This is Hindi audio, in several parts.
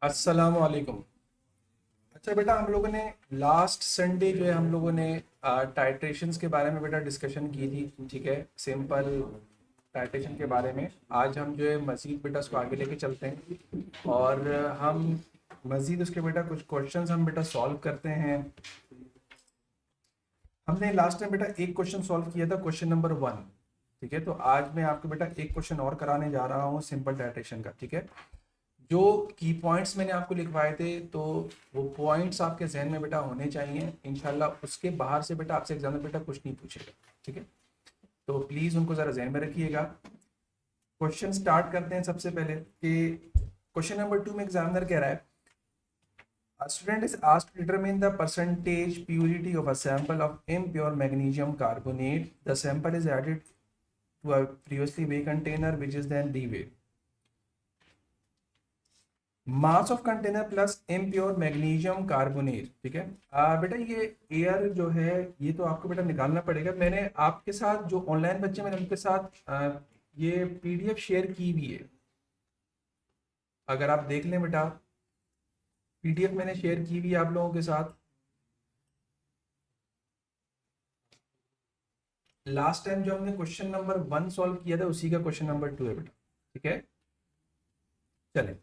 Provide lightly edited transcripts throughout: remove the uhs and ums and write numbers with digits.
अस्सलाम वालेकुम। अच्छा बेटा, हम लोगों ने लास्ट संडे जो है हम लोगों ने टाइट्रेशंस के बारे में बेटा डिस्कशन की थी। ठीक है, सिंपल टाइट्रेशन के बारे में। आज हम जो है मज़ीद बेटा उसको आगे लेके चलते हैं और हम मज़ीद उसके बेटा कुछ क्वेश्चंस हम बेटा सॉल्व करते हैं। हमने लास्ट टाइम बेटा एक क्वेश्चन सॉल्व किया था, क्वेश्चन नंबर 1। ठीक है, तो आज मैं आपको बेटा एक क्वेश्चन और कराने जा रहा हूँ सिंपल टाइट्रेशन का। ठीक है, जो की पॉइंट्स मैंने आपको लिखवाए थे, तो वो पॉइंट्स आपके जहन में बेटा होने चाहिए। इंशाल्लाह उसके बाहर से बेटा आपसे एग्जाम में बेटा कुछ नहीं पूछेगा। ठीक है, तो प्लीज़ उनको ज़रा जहन में रखिएगा। क्वेश्चन स्टार्ट करते हैं सबसे पहले कि क्वेश्चन नंबर 2 में एग्जामिनर कह रहा है, A student is asked to determine the percentage purity of a sample of impure magnesium carbonate. The sample is added to a previously weighed container which is then reweighed. Mass of container plus impure magnesium carbonate. ठीक है, बेटा ये एयर जो है ये तो आपको बेटा निकालना पड़ेगा। मैंने आपके साथ जो ऑनलाइन बच्चे मैंने उनके साथ ये पीडीएफ शेयर की भी है। अगर आप देख लें बेटा, पीडीएफ मैंने शेयर की भी है आप लोगों के साथ। लास्ट टाइम जो हमने क्वेश्चन नंबर 1 सॉल्व किया था उसी का क्वेश्चन नंबर 2 है बेटा। ठीक है, चलें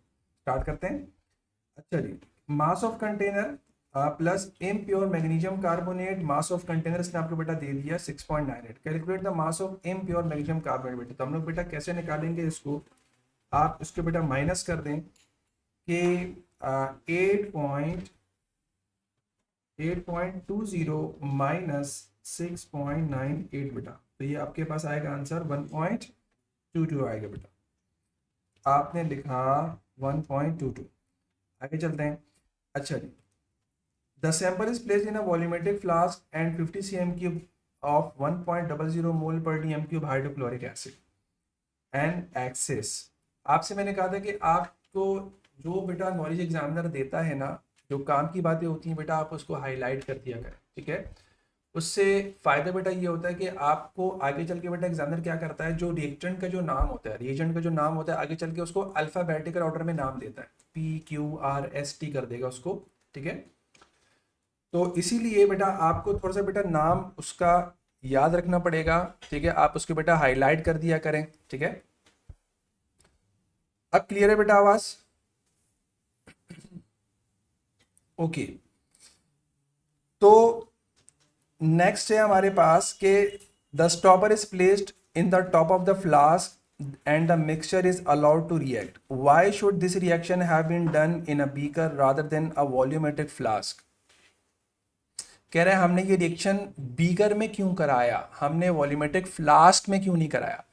स्टार्ट करते हैं। अच्छा जी, mass of container plus impure magnesium carbonate. Mass of container इसने आपको बेटा दे दिया 6.98। Calculate the mass of impure magnesium carbonate. बेटा तो हम लोग बेटा कैसे निकालेंगे इसको, आप इसको बेटा माइनस कर दें कि 8.20 माइनस 6.98 बेटा, तो ये आपके पास आएगा आंसर 1.22 आएगा बेटा। आपने लिखा 1.22। आगे चलते हैं। अच्छा जी, the sample is placed in a volumetric flask and 50 cm cube of 1.00 mole पर DM cube hydrochloric acid and excess. आपसे मैंने कहा था कि आपको जो बेटा नॉलेज एग्जामिनर देता है ना, जो काम की बातें होती हैं बेटा आप उसको हाईलाइट कर दिया करें। ठीक है, उससे फ़ायदा बेटा ये होता है कि आपको आगे चल के बेटा एग्जामिनर क्या करता है, जो रिएक्टेंट का जो नाम होता है, रिएजेंट का जो नाम होता है, आगे चल के उसको अल्फ़ाबेटिकल ऑर्डर में नाम देता है, PQRST कर देगा उसको। ठीक है, तो इसीलिए बेटा आपको थोड़ा सा बेटा नाम उसका याद रखना पड़ेगा। ठीक है, आप उसको बेटा हाईलाइट कर दिया करें। ठीक है, अब क्लियर है बेटा आवाज? ओके, तो नेक्स्ट है हमारे पास के the stopper is placed in the top of the flask and the mixture is allowed to react. Why should this reaction have been done in a beaker rather than a volumetric flask? कह रहे हैं हमने ये रिएक्शन बीकर में क्यों कराया, हमने वॉल्यूमेट्रिक फ्लास्क में क्यों नहीं कराया।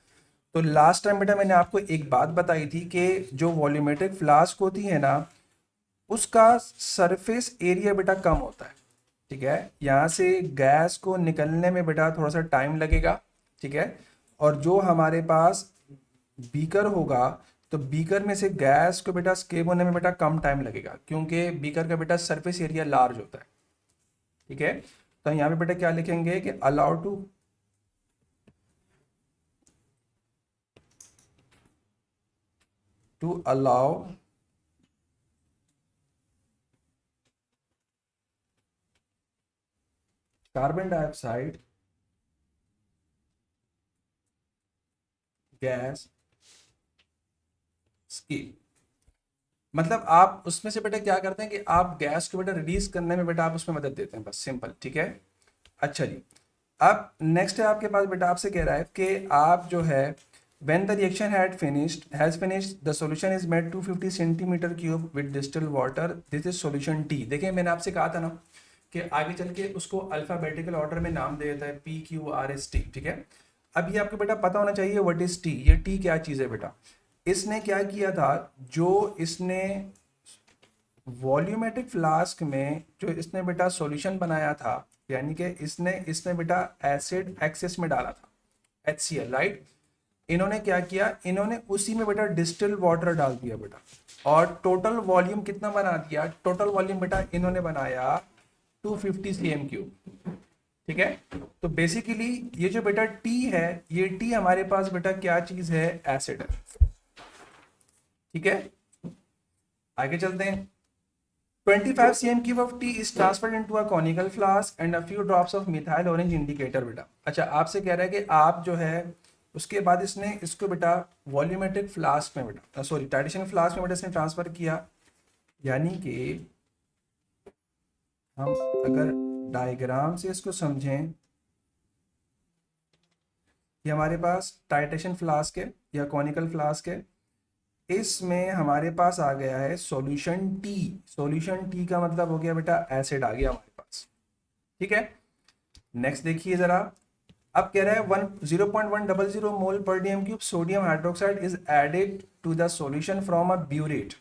तो लास्ट टाइम बेटा मैंने आपको एक बात बताई थी कि जो वॉल्यूमेट्रिक फ्लास्क होती है ना, उसका सरफेस एरिया बेटा कम होता है। ठीक है, यहाँ से गैस को निकलने में बेटा थोड़ा सा टाइम लगेगा। ठीक है, और जो हमारे पास बीकर होगा, तो बीकर में से गैस को बेटा स्केप होने में बेटा कम टाइम लगेगा, क्योंकि बीकर का बेटा सरफेस एरिया लार्ज होता है। ठीक है, तो यहाँ पे बेटा क्या लिखेंगे कि allow to allow carbon dioxide gas escape. मतलब आप उसमें से बेटा क्या करते हैं कि आप गैस को बेटा रिलीज करने में बेटा आप उसमें मदद देते हैं, बस सिंपल। ठीक है, अच्छा जी, अब नेक्स्ट है आपके पास बेटा, आपसे कह रहा है कि आप जो है when the reaction has finished the solution is made 250 centimeter cube with distilled water, this is solution T। देखिए मैंने आपसे कहा था ना कि आगे चल के उसको अल्फाबेटिकल ऑर्डर में नाम दे देता है PQRST। ठीक है, अब ये आपको बेटा पता होना चाहिए व्हाट इज टी, ये टी क्या चीज़ है बेटा। इसने क्या किया था, जो इसने वॉल्यूमेट्रिक फ्लास्क में जो इसने बेटा सॉल्यूशन बनाया था, यानी कि इसने इसमें बेटा एसिड एक्सेस में डाला था, HCl राइट। इन्होंने क्या किया, इन्होंने उसी में बेटा डिस्टिल वाटर डाल दिया बेटा, और टोटल वॉल्यूम कितना बना दिया, टोटल वॉल्यूम बेटा इन्होंने बनाया 250 cm3। ठीक है, तो बेसिकली ये जो बेटा टी है, ये टी हमारे पास बेटा क्या चीज है, एसिड है। ठीक है, आगे चलते हैं। 25 cm cube of tea is transferred into a conical flask and a few drops of methyl orange indicator बेटा। अच्छा, आपसे कह रहा है कि आप जो है उसके बाद इसने इसको बेटा वॉल्यूमेट्रिक फ्लास्क में बेटा सॉरी टाइटेशन फ्लास्क में बेटा इसने ट्रांसफर किया। यानी कि हम अगर डायग्राम से इसको समझें कि हमारे पास टाइटेशन फ्लास्क है या कॉनिकल फ्लास्क है, इसमें हमारे पास आ गया है सॉल्यूशन टी। सॉल्यूशन टी का मतलब हो गया बेटा एसिड आ गया हमारे पास। ठीक है, नेक्स्ट देखिए जरा। अब कह रहा है 0.100 मोल पर DM cube sodium hydroxide is added to the solution from a burette.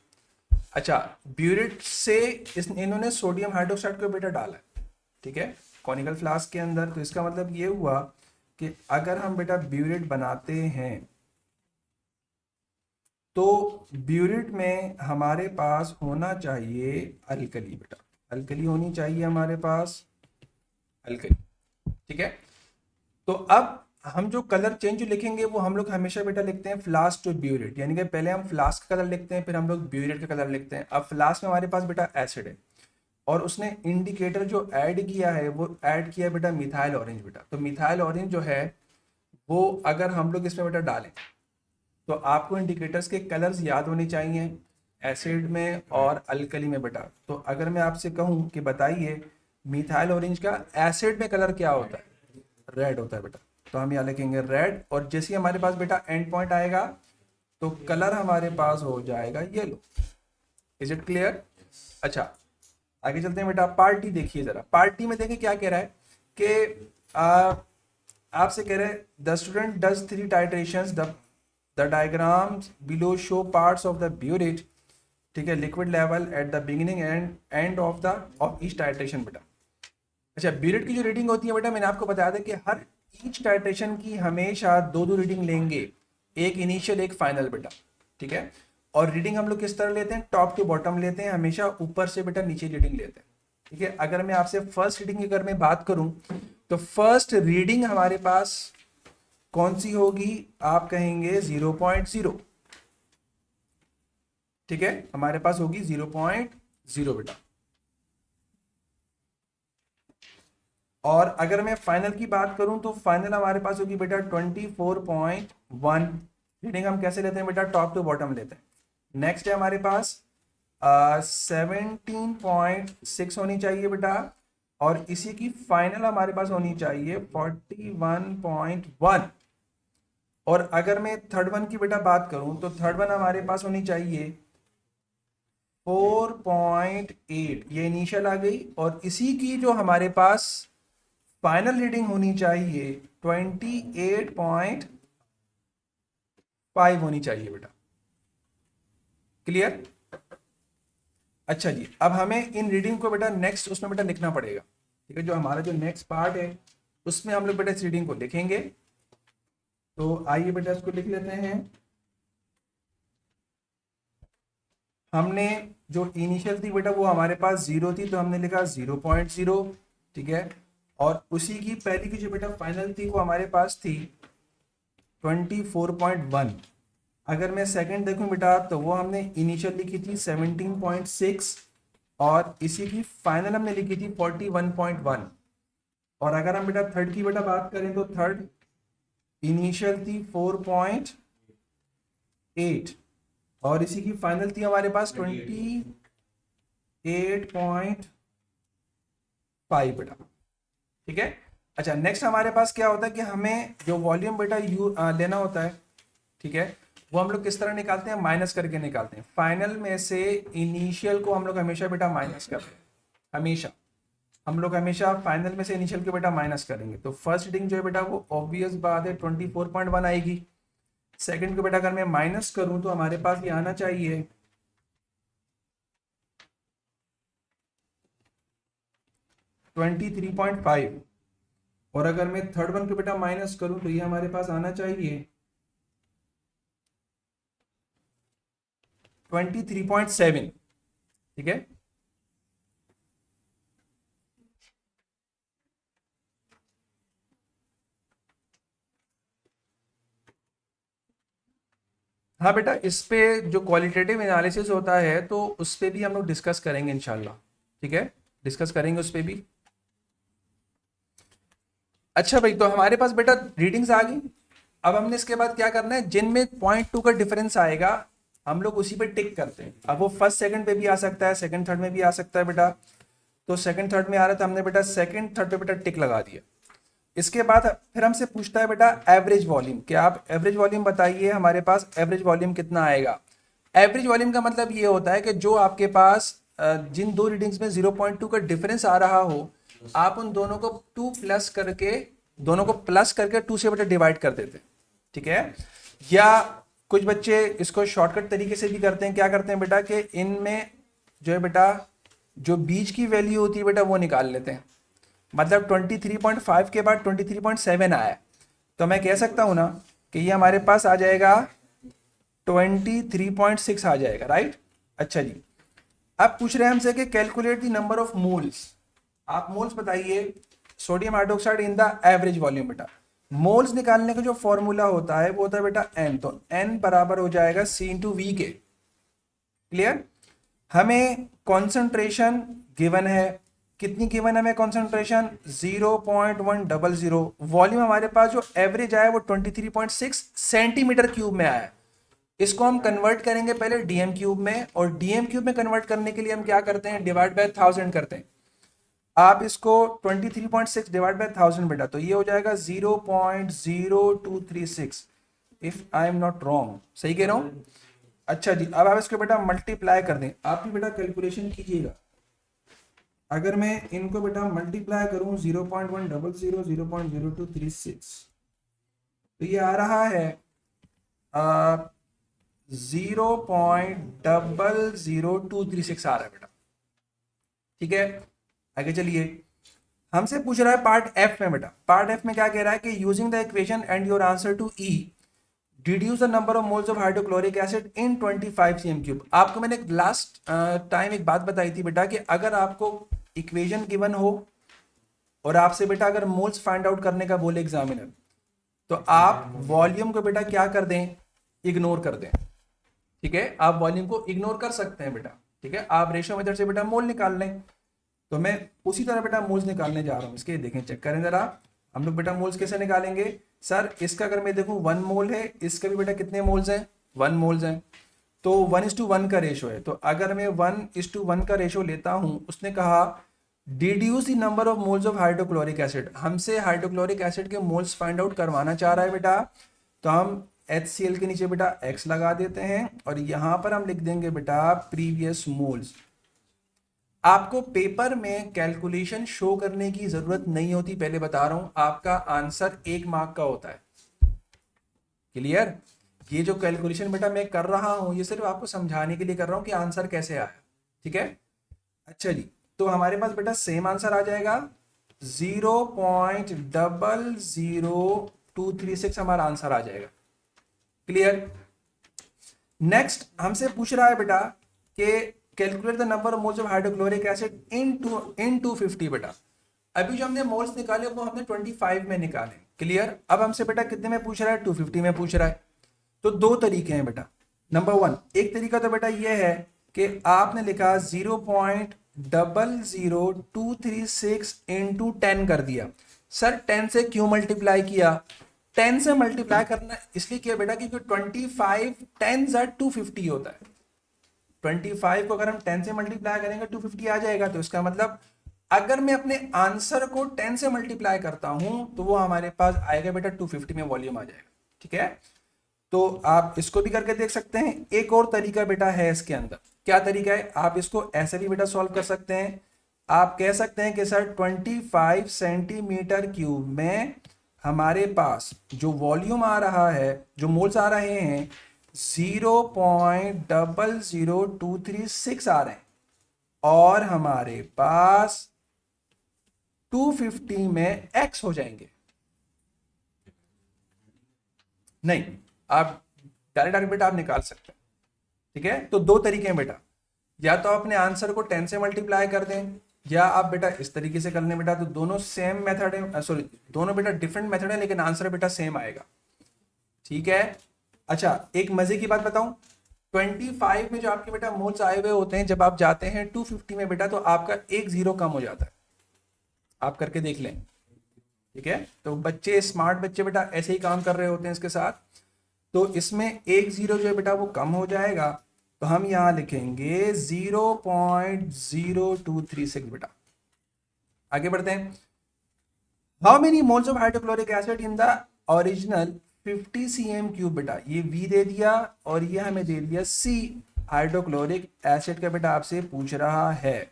अच्छा, ब्यूरेट से इन्होंने सोडियम हाइड्रोक्साइड को बेटा डाला है। ठीक है, कॉनिकल फ्लास्क के अंदर। तो इसका मतलब ये हुआ कि अगर हम बेटा ब्यूरेट बनाते हैं तो ब्यूरेट में हमारे पास होना चाहिए अल्कली बेटा। अल्कली होनी चाहिए हमारे पास, अल्कली। ठीक है, तो अब हम जो कलर चेंज लिखेंगे वो हम लोग हमेशा बेटा लिखते हैं फ्लास्क टू ब्यूरेट, यानी कि पहले हम फ्लास्क का कलर लिखते हैं फिर हम लोग ब्यूरेट का कलर लिखते हैं। अब फ्लास्क में हमारे पास बेटा एसिड है और उसने इंडिकेटर जो ऐड किया है वो ऐड किया बेटा मिथाइल ऑरेंज बेटा। तो मिथाइल ऑरेंज जो है वो अगर हम लोग इसमें बेटा डालें तो आपको इंडिकेटर्स के कलर्स याद होने चाहिए एसिड में और अल्कली में बेटा। तो अगर मैं आपसे कहूं कि बताइए मिथाइल ऑरेंज का एसिड में कलर क्या होता है, रेड होता है बेटा। तो हम यहाँ लिखेंगे रेड, और जैसे ही हमारे पास बेटा एंड पॉइंट आएगा तो कलर हमारे पास हो जाएगा येलो। Is it clear? अच्छा, आगे चलते हैं बेटा। पार्टी देखिए जरा। पार्टी में देखिए क्या कह रहा है कि आपसे कह रहे हैं the student does 3 titrations, the diagrams below show parts of the burette. ठीक है, liquid level at the beginning and end of each titration बेटा। अच्छा, ब्यूरेट की जो रीडिंग होती है बेटा मैंने आपको बताया था कि हर ईच टाइट्रेशन की हमेशा 2 रीडिंग लेंगे, एक इनिशियल एक फाइनल बेटा। ठीक है, और रीडिंग हम लोग किस तरह लेते हैं, टॉप टू बॉटम लेते हैं, हमेशा ऊपर से बेटा नीचे रीडिंग लेते हैं। ठीक है, अगर मैं आपसे फर्स्ट रीडिंग की अगर मैं बात करूं तो फर्स्ट रीडिंग हमारे पास कौन सी होगी, आप कहेंगे 0.0। ठीक है, हमारे पास होगी 0.0 बेटा। और अगर मैं फाइनल की बात करूं तो फाइनल हमारे पास होगी बेटा 24.1। रीडिंग हम कैसे लेते हैं बेटा, टॉप टू बॉटम लेते हैं। नेक्स्ट है हमारे पास 17.6 होनी चाहिए बेटा, और इसी की फाइनल हमारे पास होनी चाहिए 41.1। और अगर मैं थर्ड वन की बेटा बात करूं तो थर्ड वन हमारे पास होनी चाहिए 4.8, ये इनिशियल आ गई, और इसी की जो हमारे पास फाइनल रीडिंग होनी चाहिए 28.5 होनी चाहिए बेटा। क्लियर? अच्छा जी, अब हमें इन रीडिंग को बेटा नेक्स्ट उसमें बेटा लिखना पड़ेगा। ठीक है, जो हमारा जो नेक्स्ट पार्ट है उसमें हम लोग बेटा इस रीडिंग को लिखेंगे। तो आइए बेटा इसको लिख लेते हैं। हमने जो इनिशियल थी बेटा वो हमारे पास 0 थी, तो हमने लिखा 0.0। ठीक है, और उसी की पहली की जो बेटा फाइनल थी वो हमारे पास थी 24.1। अगर मैं सेकंड देखूं बेटा तो वो हमने इनिशियल लिखी थी 17.6, और इसी की फाइनल हमने लिखी थी 41.1। और अगर हम बेटा थर्ड की बेटा बात करें तो थर्ड इनिशियल थी 4.8, और इसी की फाइनल थी हमारे पास 28.5 बेटा। ठीक है, अच्छा नेक्स्ट हमारे पास क्या होता है कि हमें जो वॉल्यूम बेटा लेना होता है। ठीक है, वो हम लोग किस तरह निकालते हैं, माइनस करके निकालते हैं। फाइनल में से इनिशियल को हम लोग हमेशा बेटा माइनस करते हैं, हमेशा हम लोग हमेशा फाइनल में से इनिशियल को बेटा माइनस करेंगे। तो फर्स्ट रीडिंग जो है बेटा वो ऑब्वियस बात है 24.1 आएगी। सेकंड को बेटा अगर मैं माइनस करूं तो हमारे पास ये आना चाहिए 23.5, और अगर मैं थर्ड वन को बेटा माइनस करूं तो ये हमारे पास आना चाहिए 23.7। ठीक है, हाँ बेटा, इस पे जो क्वालिटेटिव एनालिसिस होता है तो उस पे भी हम लोग डिस्कस करेंगे इंशाल्लाह, ठीक है, डिस्कस करेंगे उस पे भी। अच्छा भाई, तो हमारे पास बेटा रीडिंग्स आ गई। अब हमने इसके बाद क्या करना है, जिनमें 0.2 का डिफरेंस आएगा हम लोग उसी पे टिक करते हैं। अब वो फर्स्ट सेकंड पे भी आ सकता है, सेकंड थर्ड में भी आ सकता है बेटा। तो सेकंड थर्ड में आ रहा था, हमने बेटा सेकंड थर्ड पे बेटा टिक लगा दिया। इसके बाद फिर हमसे पूछता है बेटा एवरेज वॉल्यूम, क्या आप एवरेज वॉल्यूम बताइए, हमारे पास एवरेज वॉल्यूम कितना आएगा। एवरेज वॉल्यूम का मतलब ये होता है कि जो आपके पास जिन दो रीडिंग्स में 0.2 का डिफरेंस आ रहा हो, आप उन दोनों को 2 प्लस करके, दोनों को प्लस करके 2 से बेटा डिवाइड कर देते हैं, ठीक है। या कुछ बच्चे इसको शॉर्टकट तरीके से भी करते हैं, क्या करते हैं बेटा कि इनमें जो है बेटा जो बीच की वैल्यू होती है बेटा वो निकाल लेते हैं। मतलब 23.5 के बाद 23.7 आया, तो मैं कह सकता हूं ना कि ये हमारे पास आ जाएगा 23.6 आ जाएगा, राइट। अच्छा जी, अब पूछ रहे हैं हमसे कि calculate the number of moles. आप मोल्स बताइए sodium hydroxide in the average volume. बेटा मोल्स निकालने का जो फॉर्मूला होता है वो होता है बेटा एन, तो एन बराबर हो जाएगा सी इंटू वी के। क्लियर। हमें कॉन्सेंट्रेशन गिवन है, कितनी गिवन है हमें कॉन्सेंट्रेशन 0.100। वॉल्यूम हमारे पास जो एवरेज आया वो 23.6 सेंटीमीटर क्यूब में आया। इसको हम कन्वर्ट करेंगे पहले डीएम क्यूब में, और डीएम क्यूब में कन्वर्ट करने के लिए हम क्या करते हैं, डिवाइड बाय 1000 करते हैं। आप इसको 23.6 डिवाइड बाय 1000 बेटा, तो ये हो जाएगा 0.0236 if I am not wrong, सही कह रहा हूं। अच्छा जी, अब आप इसको बेटा मल्टीप्लाई कर दें, आप भी बेटा कैलकुलेशन कीजिएगा। अगर मैं इनको बेटा मल्टीप्लाई करूं 0.100 0.0236, तो ये आ रहा है 0.00236 आ रहा है बेटा, ठीक है। आगे चलिए, हमसे पूछ रहा है पार्ट एफ में। बेटा पार्ट एफ में क्या कह रहा है कि using the equation and your answer to E deduce the number of moles of hydrochloric acid in 25 cm3। आपको मैंने लास्ट टाइम एक बात बताई थी बेटा कि अगर आपको इक्वेशन गिवन हो और आपसे बेटा अगर मोल्स फाइंड आउट करने का बोले एग्जामिनर, तो आप वॉल्यूम को बेटा क्या कर दें, इग्नोर कर दें, ठीक है। आप वॉल्यूम को इग्नोर कर सकते हैं बेटा, ठीक है। आप रेशियो मेथड से बेटा मोल निकाल लें। तो मैं उसी तरह बेटा मोल्स निकालने जा रहा हूं इसके, देखें चेक करें जरा। हम लोग बेटा मोल्स कैसे निकालेंगे, सर इसका अगर मैं देखूं 1 मोल है, इसका भी बेटा कितने मोल्स हैं, 1 मोल्स हैं, तो 1:1 का रेशो है। तो अगर मैं 1:1 का रेशो लेता हूं, उसने कहा deduce the number of moles of hydrochloric acid, हमसे हाइड्रोक्लोरिक एसिड के मोल्स फाइंड आउट करवाना चाह रहा है बेटा। तो हम HCl के नीचे बेटा x लगा देते हैं और यहां पर हम लिख देंगे बेटा प्रीवियस मोल्स। आपको पेपर में कैलकुलेशन शो करने की जरूरत नहीं होती, पहले बता रहा हूं, आपका आंसर 1 मार्क का होता है। क्लियर। ये जो कैलकुलेशन बेटा मैं कर रहा हूं ये सिर्फ आपको समझाने के लिए कर रहा हूं कि आंसर कैसे आया, ठीक है। अच्छा जी, तो हमारे पास बेटा सेम आंसर आ जाएगा 0.00236 हमारा आंसर आ जाएगा। क्लियर। नेक्स्ट हमसे पूछ रहा है बेटा कि calculate the number of moles of hydrochloric acid इन 250 बेटा। अभी जो हमने मोल्स निकाले वो हमने 25 में निकाले। क्लियर। अब हमसे बेटा कितने में पूछ रहा है, 250 में पूछ रहा है। तो दो तरीके हैं बेटा। नंबर 1, एक तरीका तो बेटा ये है कि आपने लिखा 0.00236 इंटू 10 कर दिया। सर 10 से क्यों मल्टीप्लाई किया, 10 से मल्टीप्लाई करना इसलिए किया बेटा क्योंकि 25 10 250 होता है। 25 को अगर हम 10 से मल्टीप्लाई करेंगे 250 आ जाएगा। तो इसका मतलब अगर मैं अपने आंसर को 10 से मल्टीप्लाई करता हूं तो वो हमारे पास आएगा बेटा 250 में वॉल्यूम आ जाएगा, ठीक है। तो आप इसको भी करके देख सकते हैं। एक और तरीका बेटा है इसके अंदर, क्या तरीका है, आप इसको ऐसे भी बेटा सॉल्व कर सकते हैं। आप कह सकते हैं कि सर 25 सेंटीमीटर क्यूब में हमारे पास जो वॉल्यूम आ रहा है, जो मोल्स आ रहे हैं 0.00236 आ रहे हैं, और हमारे पास 250 में x हो जाएंगे। नहीं, आप डायरेक्ट बेटा आप निकाल सकते हैं, ठीक है। तो दो तरीके हैं बेटा, या तो अपने आंसर को 10 से मल्टीप्लाई कर दें, या आप बेटा इस तरीके से कर लें बेटा। तो दोनों सेम मेथड है, सॉरी दोनों बेटा डिफरेंट मेथड है, लेकिन आंसर बेटा सेम आएगा, ठीक है। अच्छा एक मजे की बात बताऊं, 25 में जो आपके बेटा मोल्स आए हुए होते हैं, जब आप जाते हैं 250 में बेटा, तो आपका एक जीरो कम हो जाता है। आप करके देख लें, ठीक है। तो बच्चे, स्मार्ट बच्चे बेटा ऐसे ही काम कर रहे होते हैं इसके साथ। तो इसमें एक जीरो जो है बेटा वो कम हो जाएगा, तो हम यहाँ लिखेंगे 0.0236 बेटा। आगे बढ़ते हैं। How many moles of hydrochloric acid in the original 50 cm cube बेटा, ये V दे दिया और ये हमें दे दिया C हाइड्रोक्लोरिक एसिड का बेटा आपसे पूछ रहा है।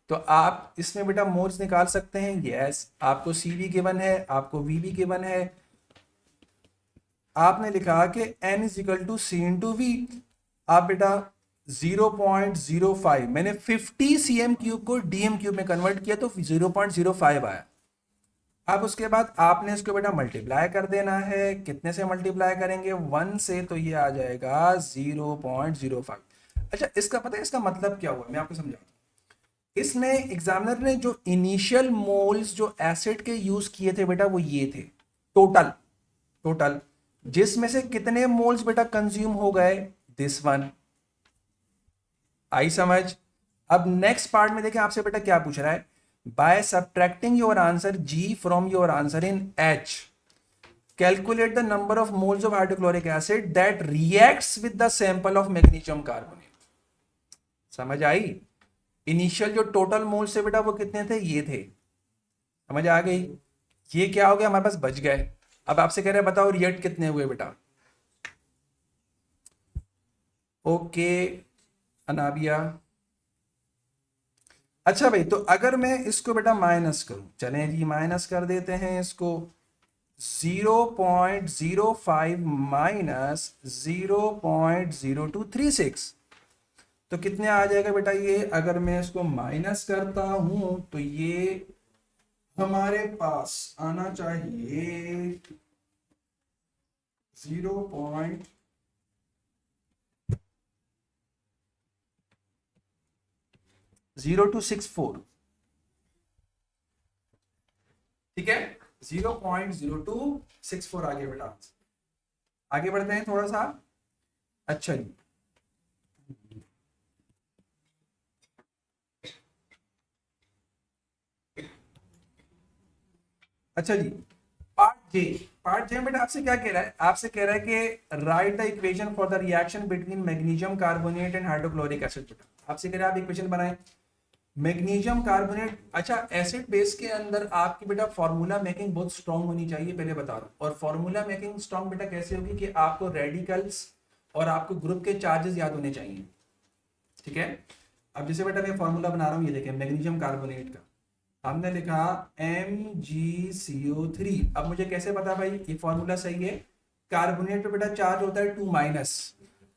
तो आप इसमें बेटा मोल्स निकाल सकते हैं, यस। आपको C भी गिवन है, आपको V भी गिवन है। आपने लिखा कि N = C × V। आप बेटा 0.05, मैंने 50 cm क्यूब को dm क्यूब में कन्वर्ट किया तो 0.05 आया। अब उसके बाद आपने इसको बेटा मल्टीप्लाई कर देना है। कितने से मल्टीप्लाई करेंगे? 1 से, तो ये आ जाएगा 0.05। अच्छा इसका पता है इसका मतलब क्या हुआ, मैं आपको समझाता हूँ। इसने एग्जामिनर ने जो इनिशियल मोल्स जो एसिड के यूज किए थे बेटा वो ये थे, टोटल टोटल, जिसमें से कितने मोल्स बेटा कंज्यूम हो गए? This one. आई समझ? अब नेक्स्ट पार्ट में देखें आपसे बेटा क्या पूछ रहा है। By subtracting your answer G from your answer in H, calculate the number of moles of hydrochloric acid that reacts with the sample of magnesium carbonate. समझ आई? इनिशियल जो टोटल मोल्स थे बेटा वो कितने थे? ये थे। समझ आ गई? ये क्या हो गया, हमारे पास बच गए। अब आपसे कह रहे हैं बताओ रिएक्ट कितने हुए बेटा। ओके अनाबिया। अच्छा भाई, तो अगर मैं इसको बेटा माइनस करूं, चलें जी माइनस कर देते हैं इसको। 0.05 माइनस 0.0236, तो कितने आ जाएगा बेटा ये? अगर मैं इसको माइनस करता हूं तो ये हमारे पास आना चाहिए 0.0264, ठीक है। 0.0264 आगे बेटा। आगे बढ़ते हैं थोड़ा सा। अच्छा जी, अच्छा जी, पार्ट जे बेटा आपसे क्या कह रहा है? आपसे कह रहा है कि right the equation for the reaction between magnesium carbonate and hydrochloric acid बेटा। आपसे कह रहा है आप इक्वेशन बनाएं मैग्नीशियम कार्बोनेट। अच्छा एसिड बेस के अंदर आपकी बेटा फॉर्मूला मेकिंग बहुत स्ट्रांग होनी चाहिए, पहले बता रहा हूं। और फॉर्मूला मेकिंग स्ट्रांग बेटा कैसे होगी कि आपको रेडिकल्स और आपको ग्रुप के चार्जेस याद होने चाहिए, ठीक है। अब जैसे बेटा मैं फॉर्मूला बना रहा हूँ, ये देखें मैग्नीशियम कार्बोनेट का हमने लिखा MgCO3। अब मुझे कैसे पता भाई ये फॉर्मूला सही है? कार्बोनेट पे बेटा चार्ज होता है 2-,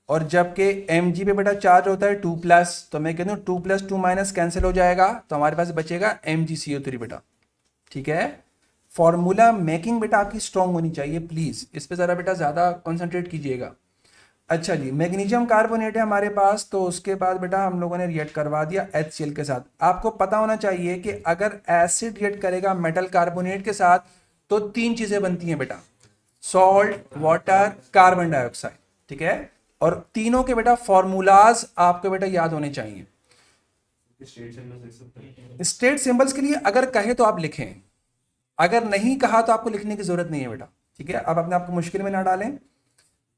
और जबकि Mg पे बेटा चार्ज होता है 2+, तो मैं कहता हूँ 2+2- कैंसिल हो जाएगा, तो हमारे पास बचेगा MgCO3 बेटा, ठीक है। फॉर्मूला मेकिंग बेटा आपकी स्ट्रांग होनी चाहिए, प्लीज इस पे जरा बेटा ज्यादा कॉन्सेंट्रेट कीजिएगा। अच्छा जी, मैग्नीशियम कार्बोनेट है हमारे पास, तो उसके बाद बेटा हम लोगों ने रिएक्ट करवा दिया HCl के साथ। आपको पता होना चाहिए कि अगर एसिड रिएक्ट करेगा मेटल कार्बोनेट के साथ तो 3 चीजें बनती हैं बेटा, सॉल्ट, वाटर, कार्बन डाइऑक्साइड, ठीक है। और तीनों के बेटा फॉर्मूलाज आपको बेटा याद होने चाहिए। स्टेट सिंबल्स के लिए अगर कहे तो आप लिखें, अगर नहीं कहा तो आपको लिखने की जरूरत नहीं है बेटा, ठीक है। अब अपने आपको मुश्किल में ना डालें।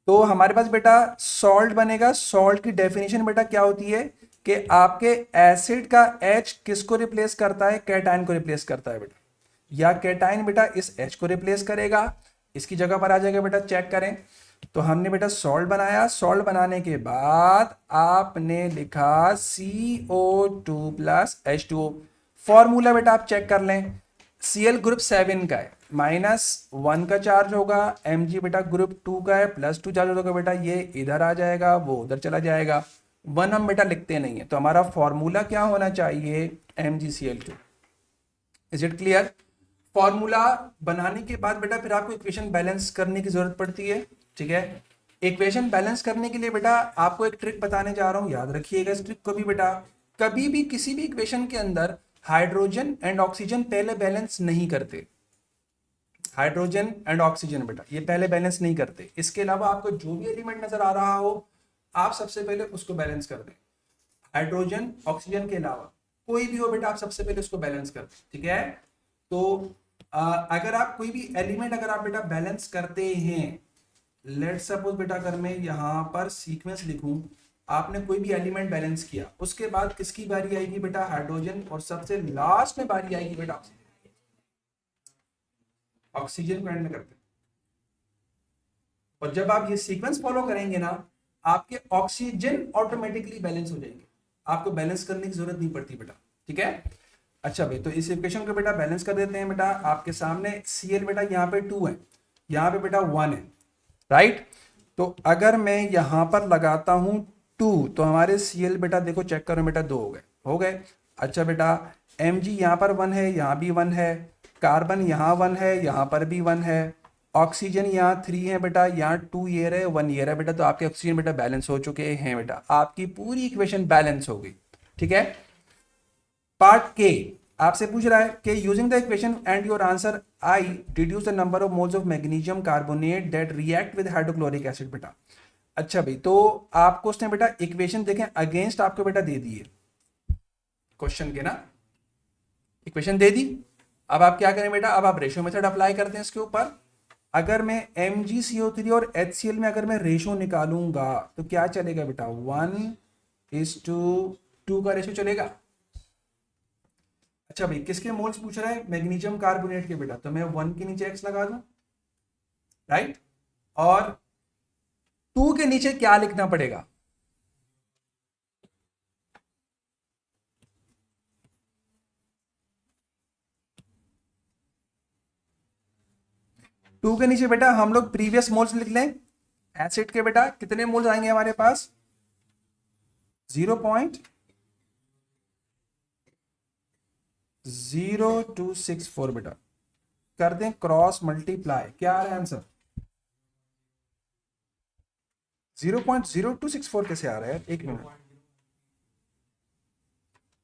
तो हमारे पास बेटा सॉल्ट बनेगा। सॉल्ट की डेफिनेशन बेटा क्या होती है कि आपके एसिड का H किसको रिप्लेस करता है? कैटायन को रिप्लेस करता है बेटा, या कैटायन बेटा इस H को रिप्लेस करेगा, इसकी जगह पर आ जाएगा बेटा, चेक करें। तो हमने बेटा सॉल्ट बनाया, सॉल्ट बनाने के बाद आपने लिखा CO2 + H2O। फॉर्मूला बेटा आप चेक कर लें, Cl ग्रुप 7 का है, -1 का चार्ज होगा। Mg बेटा ग्रुप 2 का है, +2 चार्ज होगा बेटा, ये इधर आ जाएगा, वो उधर चला जाएगा। 1 हम बेटा लिखते नहीं है, तो हमारा फॉर्मूला क्या होना चाहिए? MgCl2। Is it clear? Formula बनाने के बाद बेटा फिर आपको इक्वेशन बैलेंस करने की जरूरत पड़ती है, ठीक है। इक्वेशन बैलेंस करने के लिए बेटा आपको एक ट्रिक बताने जा रहा हूं, याद रखिएगा इस ट्रिक को भी बेटा। कभी भी किसी भी इक्वेशन के अंदर हाइड्रोजन एंड ऑक्सीजन पहले बैलेंस नहीं करते। हाइड्रोजन एंड ऑक्सीजन बेटा, ये पहले बैलेंस नहीं करते। इसके अलावा आपको जो भी एलिमेंट नजर आ रहा हो आप सबसे पहले उसको बैलेंस कर दें। हाइड्रोजन ऑक्सीजन के अलावा कोई भी हो बेटा आप सबसे पहले उसको बैलेंस कर दें, ठीक है। तो अगर आप कोई भी एलिमेंट अगर आप बेटा बैलेंस करते हैं, लेट सपोज बेटा अगर मैं यहाँ पर सीक्वेंस लिखूं, आपने कोई भी एलिमेंट बैलेंस किया, उसके बाद किसकी बारी आएगी बेटा, हाइड्रोजन, और सबसे लास्ट में बारी आएगी बेटा ऑक्सीजन को एंड में करते हैं। और जब आप ये सीक्वेंस फॉलो करेंगे ना, आपके ऑक्सीजन ऑटोमेटिकली बैलेंस हो जाएंगे, आपको बैलेंस करने की जरूरत नहीं पड़ती बेटा, ठीक है। अच्छा भाई, तो इस इक्वेशन को बेटा बैलेंस कर देते हैं बेटा। आपके सामने Cl बेटा यहाँ पे 2 है, यहाँ पे बेटा 1 है, राइट। तो अगर मैं यहाँ पर लगाता हूँ 2, तो हमारे Cl बेटा देखो चेक करो बेटा 2 हो गए। अच्छा बेटा Mg यहाँ पर 1 है, यहाँ भी 1 है, कार्बन यहाँ 1 है, यहाँ पर भी 1 है, ऑक्सीजन यहाँ 3 है बेटा, यहाँ 2 ये रहे 1 ये रहा बेटा। तो आपके ऑक्सीजन बेटा बैलेंस हो चुके हैं बेटा, आपकी पूरी इक्वेशन बैलेंस हो गई, ठीक है। पार्ट के आपसे पूछ रहा है कि using the equation and your answer I deduce the number of moles of magnesium carbonate that react with hydrochloric acid बेटा। अच्छा भाई, तो आपको उसने बेटा इक्वेशन देखें अगेंस्ट आपको बेटा दे दी है क्वेश्चन के ना, इक्वेशन दे दी। अब आप क्या करें बेटा, अब आप रेशियो मेथड अप्लाई करते हैं इसके ऊपर। अगर मैं MgCO3 और HCl में अगर मैं रेशियो निकालूंगा तो क्या चलेगा बेटा, 1:2 का रेशियो चलेगा। अच्छा भाई, किसके मोल्स पूछ रहा है, मैग्नीशियम कार्बोनेट के बेटा, तो मैं 1 के नीचे x लगा दूं, राइट। और 2 के नीचे क्या लिखना पड़ेगा, टू के नीचे बेटा हम लोग प्रीवियस मोल्स लिख लें। एसिड के बेटा कितने मोल्स आएंगे हमारे पास, 0.0264 बेटा। कर दें क्रॉस मल्टीप्लाई, क्या आ रहा है आंसर, 0.0264 कैसे आ रहा है, एक मिनट,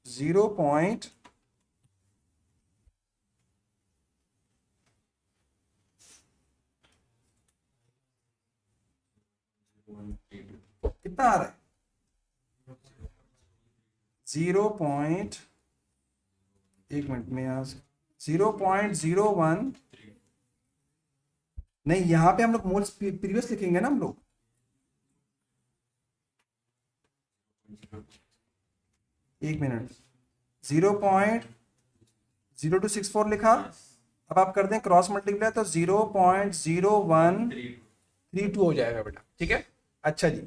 0. कितना आ रहा है, 0. एक मिनट में यहाँ से 0.01 नहीं, यहाँ पे हम लोग मोल्स प्रीवियस लिखेंगे ना हम लोग, एक मिनट, 0.0264 लिखा। अब आप कर दें क्रॉस मल्टीप्लाई तो 0.0132 हो जाएगा बेटा, ठीक है। अच्छा जी,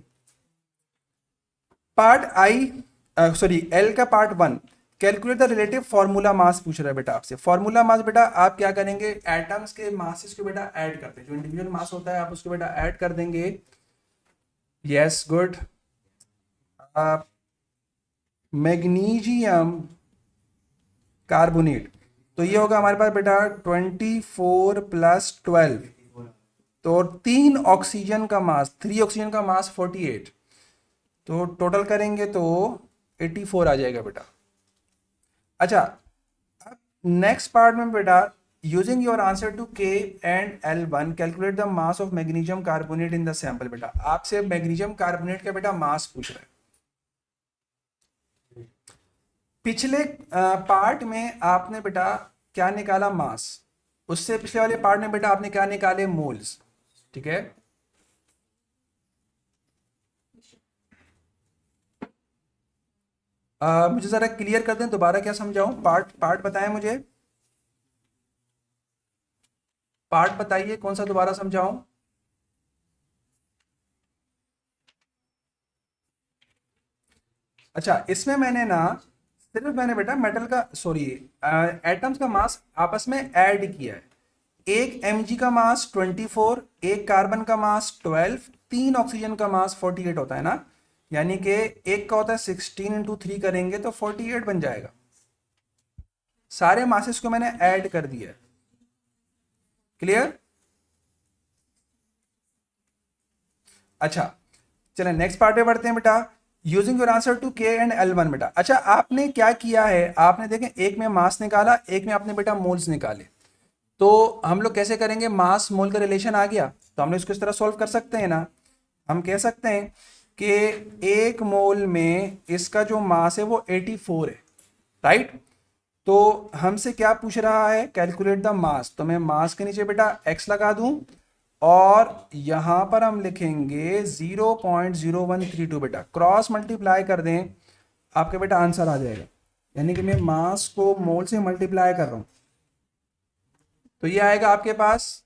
पार्ट आई सॉरी एल का part 1, calculate the relative formula mass पूछ रहा है बेटा आपसे। फॉर्मूला मास बेटा आप क्या करेंगे, एटम्स के मासेस को बेटा ऐड करते हैं, जो इंडिविजुअल मास होता है आप उसको बेटा ऐड कर देंगे। Yes good. मैग्नीशियम कार्बोनेट, तो ये होगा हमारे पास बेटा 24 + 12, तो 3 ऑक्सीजन का मास, 3 ऑक्सीजन का मास 48, तो टोटल करेंगे तो 84 आ जाएगा बेटा। अच्छा, अब नेक्स्ट पार्ट में बेटा using your answer to K and L1 calculate the mass of magnesium carbonate in the sample बेटा। आपसे मैग्नीशियम कार्बोनेट का बेटा मास पूछ रहा है। पिछले पार्ट में आपने बेटा क्या निकाला, मास, उससे पिछले वाले पार्ट में बेटा आपने क्या निकाले, मोल्स, ठीक है। मुझे जरा क्लियर कर दें दोबारा, क्या समझाऊं, पार्ट बताएं मुझे, पार्ट बताइए कौन सा दोबारा समझाऊं। अच्छा, इसमें मैंने ना सिर्फ मैंने बेटा मेटल का सॉरी एटम्स का मास आपस में ऐड किया है। एक Mg का मास 24, एक कार्बन का मास 12, 3 ऑक्सीजन का मास 48 होता है ना, यानी कि एक का होता है 16 × 3 करेंगे तो 48 बन जाएगा। सारे मासेस को मैंने ऐड कर दिया है, क्लियर। अच्छा चलें नेक्स्ट पार्ट पे बढ़ते हैं बेटा। Using your answer to K and L1 बेटा। अच्छा, आपने क्या किया है, आपने देखें एक में मास निकाला, एक में आपने बेटा मोल्स निकाले। तो हम लोग कैसे करेंगे, मास मोल का रिलेशन आ गया तो हम लोग इसको इस तरह सॉल्व कर सकते हैं ना। हम कह सकते हैं कि एक मोल में इसका जो मास है वो 84 है, राइट। तो हमसे क्या पूछ रहा है, कैलकुलेट द मास। तो मैं मास के नीचे बेटा x लगा दूं और यहां पर हम लिखेंगे 0.0132 बेटा, क्रॉस मल्टीप्लाई कर दें, आपके बेटा आंसर आ जाएगा। यानी कि मैं मास को मोल से मल्टीप्लाई कर रहा हूं, तो ये आएगा आपके पास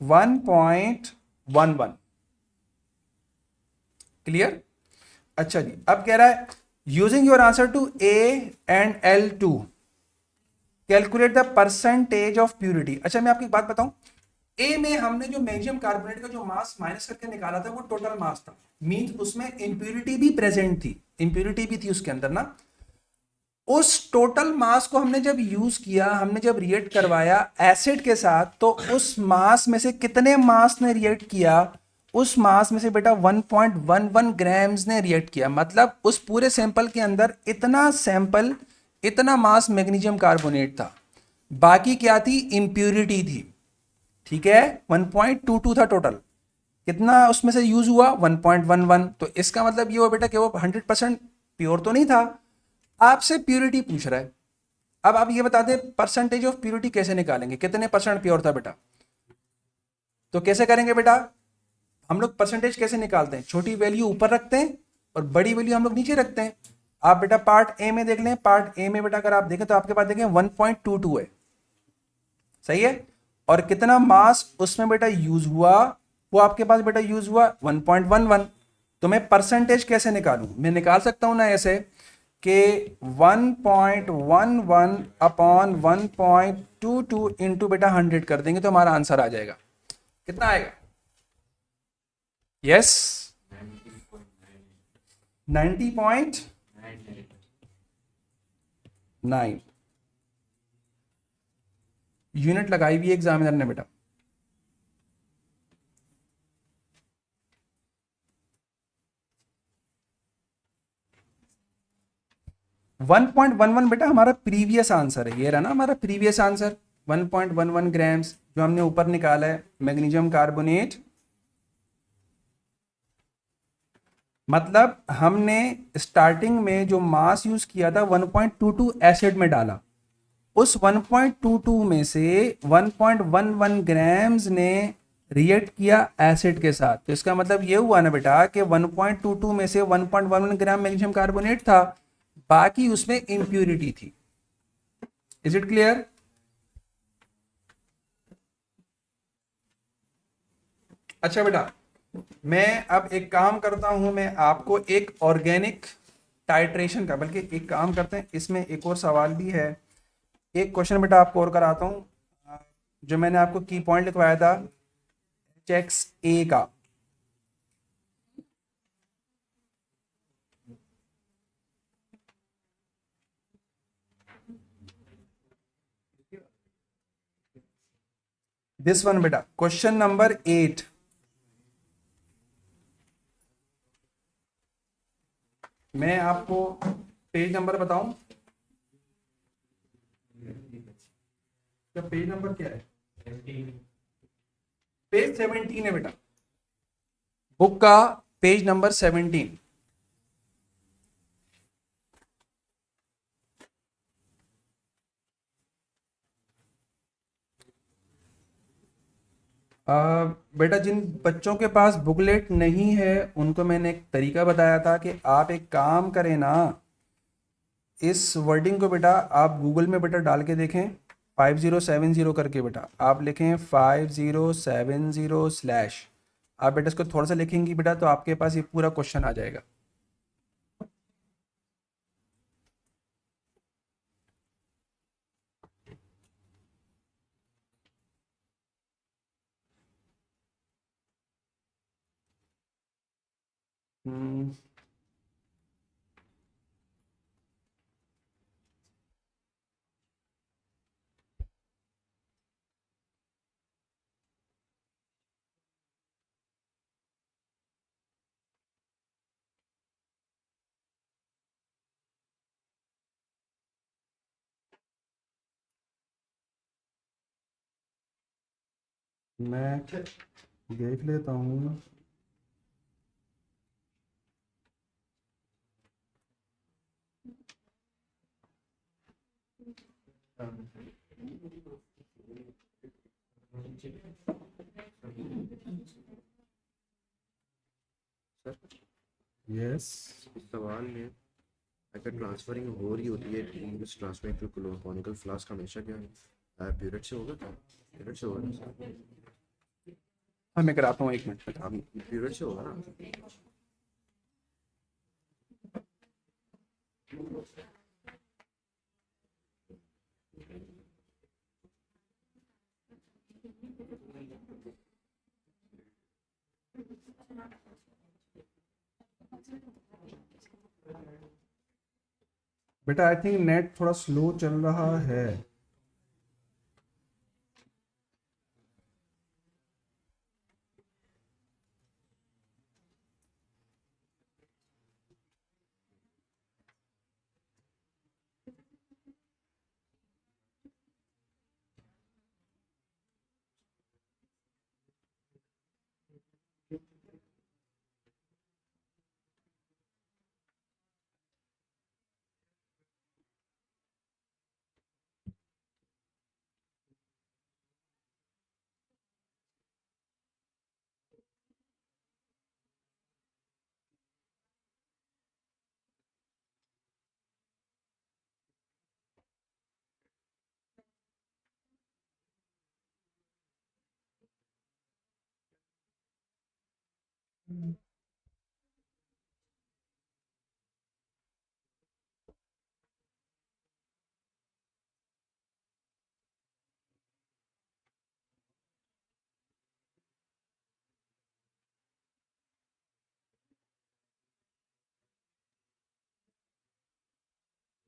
1.11। क्लियर। अच्छा जी, अब कह रहा है using your answer to A and L two calculate the percentage of purity. अच्छा मैं आपको एक बात बताऊं, ए में हमने जो मैग्नीशियम कार्बोनेट का जो मास माइनस करके निकाला था वो टोटल मास था, मींस उसमें इंप्यूरिटी भी प्रेजेंट थी, इंप्यूरिटी भी थी उसके अंदर ना। उस टोटल मास को हमने जब यूज किया, हमने जब रिएक्ट करवाया एसिड के साथ, तो उस मास में से कितने मास ने रिएक्ट किया, उस मास में से बेटा 1.11 ग्राम्स ने रिएक्ट किया। मतलब उस पूरे सैंपल के अंदर इतना सैंपल, इतना मास मैग्नीशियम कार्बोनेट था, बाकी क्या थी, इंप्यूरिटी थी। ठीक है, 1.22 था टोटल, कितना उसमें से यूज हुआ 1.11। तो इसका मतलब ये हुआ बेटा कि वो 100% प्योर तो नहीं था, आपसे प्योरिटी पूछ रहा है। अब आप ये बता दें परसेंटेज ऑफ प्योरिटी कैसे निकालेंगे, कितने परसेंट प्योर था बेटा। तो कैसे करेंगे बेटा, हम लोग परसेंटेज कैसे निकालते हैं, छोटी वैल्यू ऊपर रखते हैं और बड़ी वैल्यू हम लोग नीचे रखते हैं। आप बेटा पार्ट ए में देख लें, पार्ट ए में बेटा अगर आप देखें तो आपके पास देखें 1.22 है, सही है। और कितना मास उसमें बेटा यूज हुआ, वो आपके पास बेटा यूज हुआ 1.11। तो मैं परसेंटेज कैसे निकालूं, मैं निकाल सकता हूं ना ऐसे कि 1.11 अपॉन 1.22 इंटू बेटा 100 कर देंगे तो हमारा आंसर आ जाएगा। कितना आएगा, यस 90.9 यूनिट लगाई हुई एग्जामिनर ने बेटा। 1.11 बेटा हमारा प्रीवियस आंसर है, ये रहा ना हमारा प्रीवियस आंसर 1.11 ग्राम्स जो हमने ऊपर निकाला है मैग्नीशियम कार्बोनेट। मतलब हमने स्टार्टिंग में जो मास यूज किया था 1.22 एसिड में डाला, उस 1.22 में से 1.11 ग्राम्स ने रिएक्ट किया एसिड के साथ। तो इसका मतलब ये हुआ ना बेटा कि 1.22 में से 1.11 ग्राम मैग्नीशियम कार्बोनेट था, बाकी उसमें इंप्यूरिटी थी। Is it clear. अच्छा बेटा, मैं अब एक काम करता हूं, मैं आपको एक ऑर्गेनिक टाइट्रेशन का, बल्कि एक काम करते हैं, इसमें एक और सवाल भी है। एक क्वेश्चन बेटा आपको और कराता हूं, जो मैंने आपको की पॉइंट लिखवाया था चेक्स ए का। दिस वन बेटा, क्वेश्चन नंबर 8। मैं आपको पेज नंबर बताऊं, क्या पेज नंबर क्या है, पेज 17 है बेटा, बुक का पेज नंबर 17। बेटा जिन बच्चों के पास बुकलेट नहीं है उनको मैंने एक तरीका बताया था कि आप एक काम करें ना, इस वर्डिंग को बेटा आप गूगल में बेटा डाल के देखें, 5070 करके बेटा आप लिखें 5070 / आप बेटा इसको थोड़ा सा लिखेंगी बेटा तो आपके पास ये पूरा क्वेश्चन आ जाएगा। हम्म, मैं देख लेता हूँ। सर यस, इस सवाल में अगर ट्रांसफरिंग हो रही होती है ट्रांसफरिंग टू कोनिकल फ्लास्क हमेशा क्या है पीरियड से होगा क्या पीरियड से होगा ना हाँ मैं कराता हूँ, 1 मिनट में। आप पीरियड से होगा ना बेटा आई थिंक नेट थोड़ा स्लो चल रहा है।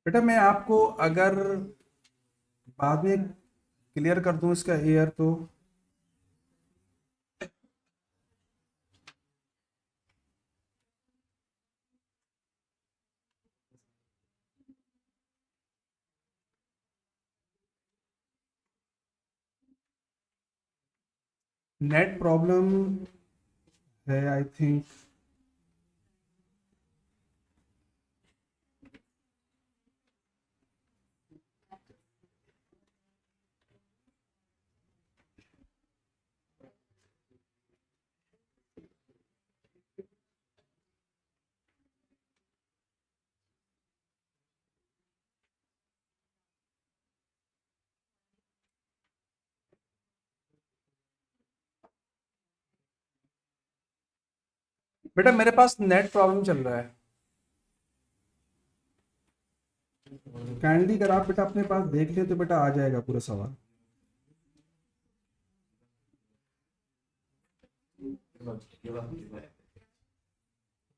बेटा मैं आपको अगर बाद में क्लियर कर दूं इसका एयर, तो नेट प्रॉब्लम है आई थिंक। बेटा मेरे पास नेट प्रॉब्लम चल रहा है। काइंडली अगर आप बेटा अपने पास देख ले तो बेटा आ जाएगा पूरा सवाल।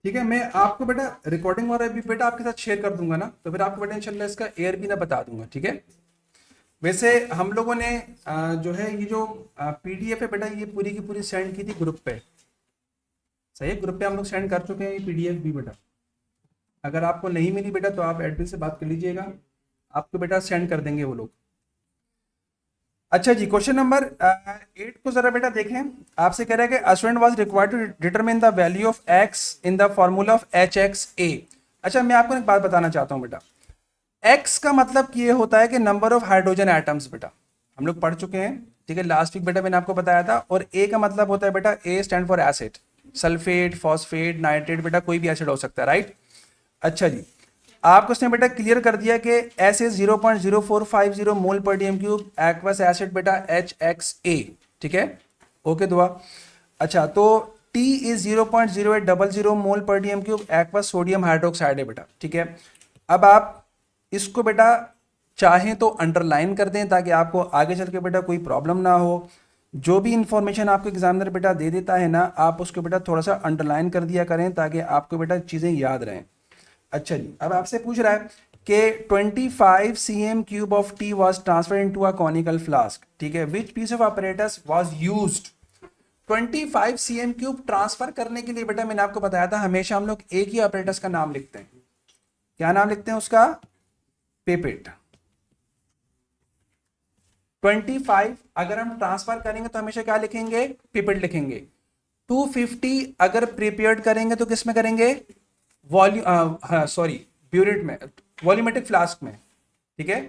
ठीक है, मैं आपको बेटा रिकॉर्डिंग और भी बेटा आपके साथ शेयर कर दूंगा ना, तो फिर आपको बेटा इंशाल्लाह इसका एयर भी ना बता दूंगा। ठीक है, वैसे हम लोगों ने जो है ये जो पीडीएफ है बेटा, ये पूरी की पूरी सेंड की थी ग्रुप पे। सही है, ग्रुप पे हम लोग सेंड कर चुके हैं ये पीडीएफ भी बेटा। अगर आपको नहीं मिली बेटा तो आप एडमिन से बात कर लीजिएगा, आपको बेटा सेंड कर देंगे वो लोग। अच्छा जी, क्वेश्चन नंबर 8 को जरा बेटा देखें। आपसे कह रहा है कि a student was required to determine the value of X in the formula of H X A. अच्छा मैं आपको एक बात बताना चाहता हूँ बेटा, एक्स का मतलब ये होता है कि नंबर ऑफ हाइड्रोजन एटम्स बेटा, हम लोग पढ़ चुके हैं। ठीक है, लास्ट वीक बेटा मैंने आपको बताया था। और ए का मतलब होता है बेटा, A stand for acid, sulphate, phosphate, nitrate, बेटा कोई भी एसिड हो सकता है, राइट। अच्छा जी, आपको उसने बेटा क्लियर कर दिया कि एस इज 0.0450 मोल पर डीएम क्यूब, एक्वस एसिड बेटा एच एक्स ए। ठीक है, ओके दुआ। अच्छा तो टी इज 0.0800 मोल पर DM cube, aqueous sodium hydroxide है बेटा। ठीक है, अब आप इसको बेटा चाहें तो अंडरलाइन कर दें ताकि आपको आगे चल के बेटा कोई प्रॉब्लम ना हो। जो भी इंफॉर्मेशन आपको एग्जामिनर बेटा दे देता है ना, आप उसको बेटा थोड़ा सा अंडरलाइन कर दिया करें ताकि आपको बेटा चीज़ें याद रहें। अच्छा जी, अब आपसे पूछ रहा है कि 25 cm cube of T was transfer into a conical flask. ठीक है, which piece of apparatus was used 25 cm cube transfer करने के लिए। बेटा मैंने आपको बताया था हमेशा हम लोग एक ही apparatus का नाम लिखते हैं। क्या नाम लिखते हैं उसका? पेपेट। 25 अगर हम ट्रांसफर करेंगे तो हमेशा क्या लिखेंगे, पिपेट लिखेंगे। 250 अगर प्रिपेयर्ड करेंगे तो किस में करेंगे, ब्यूरेट में, वॉल्यूमेट्रिक फ्लास्क में, ठीक है।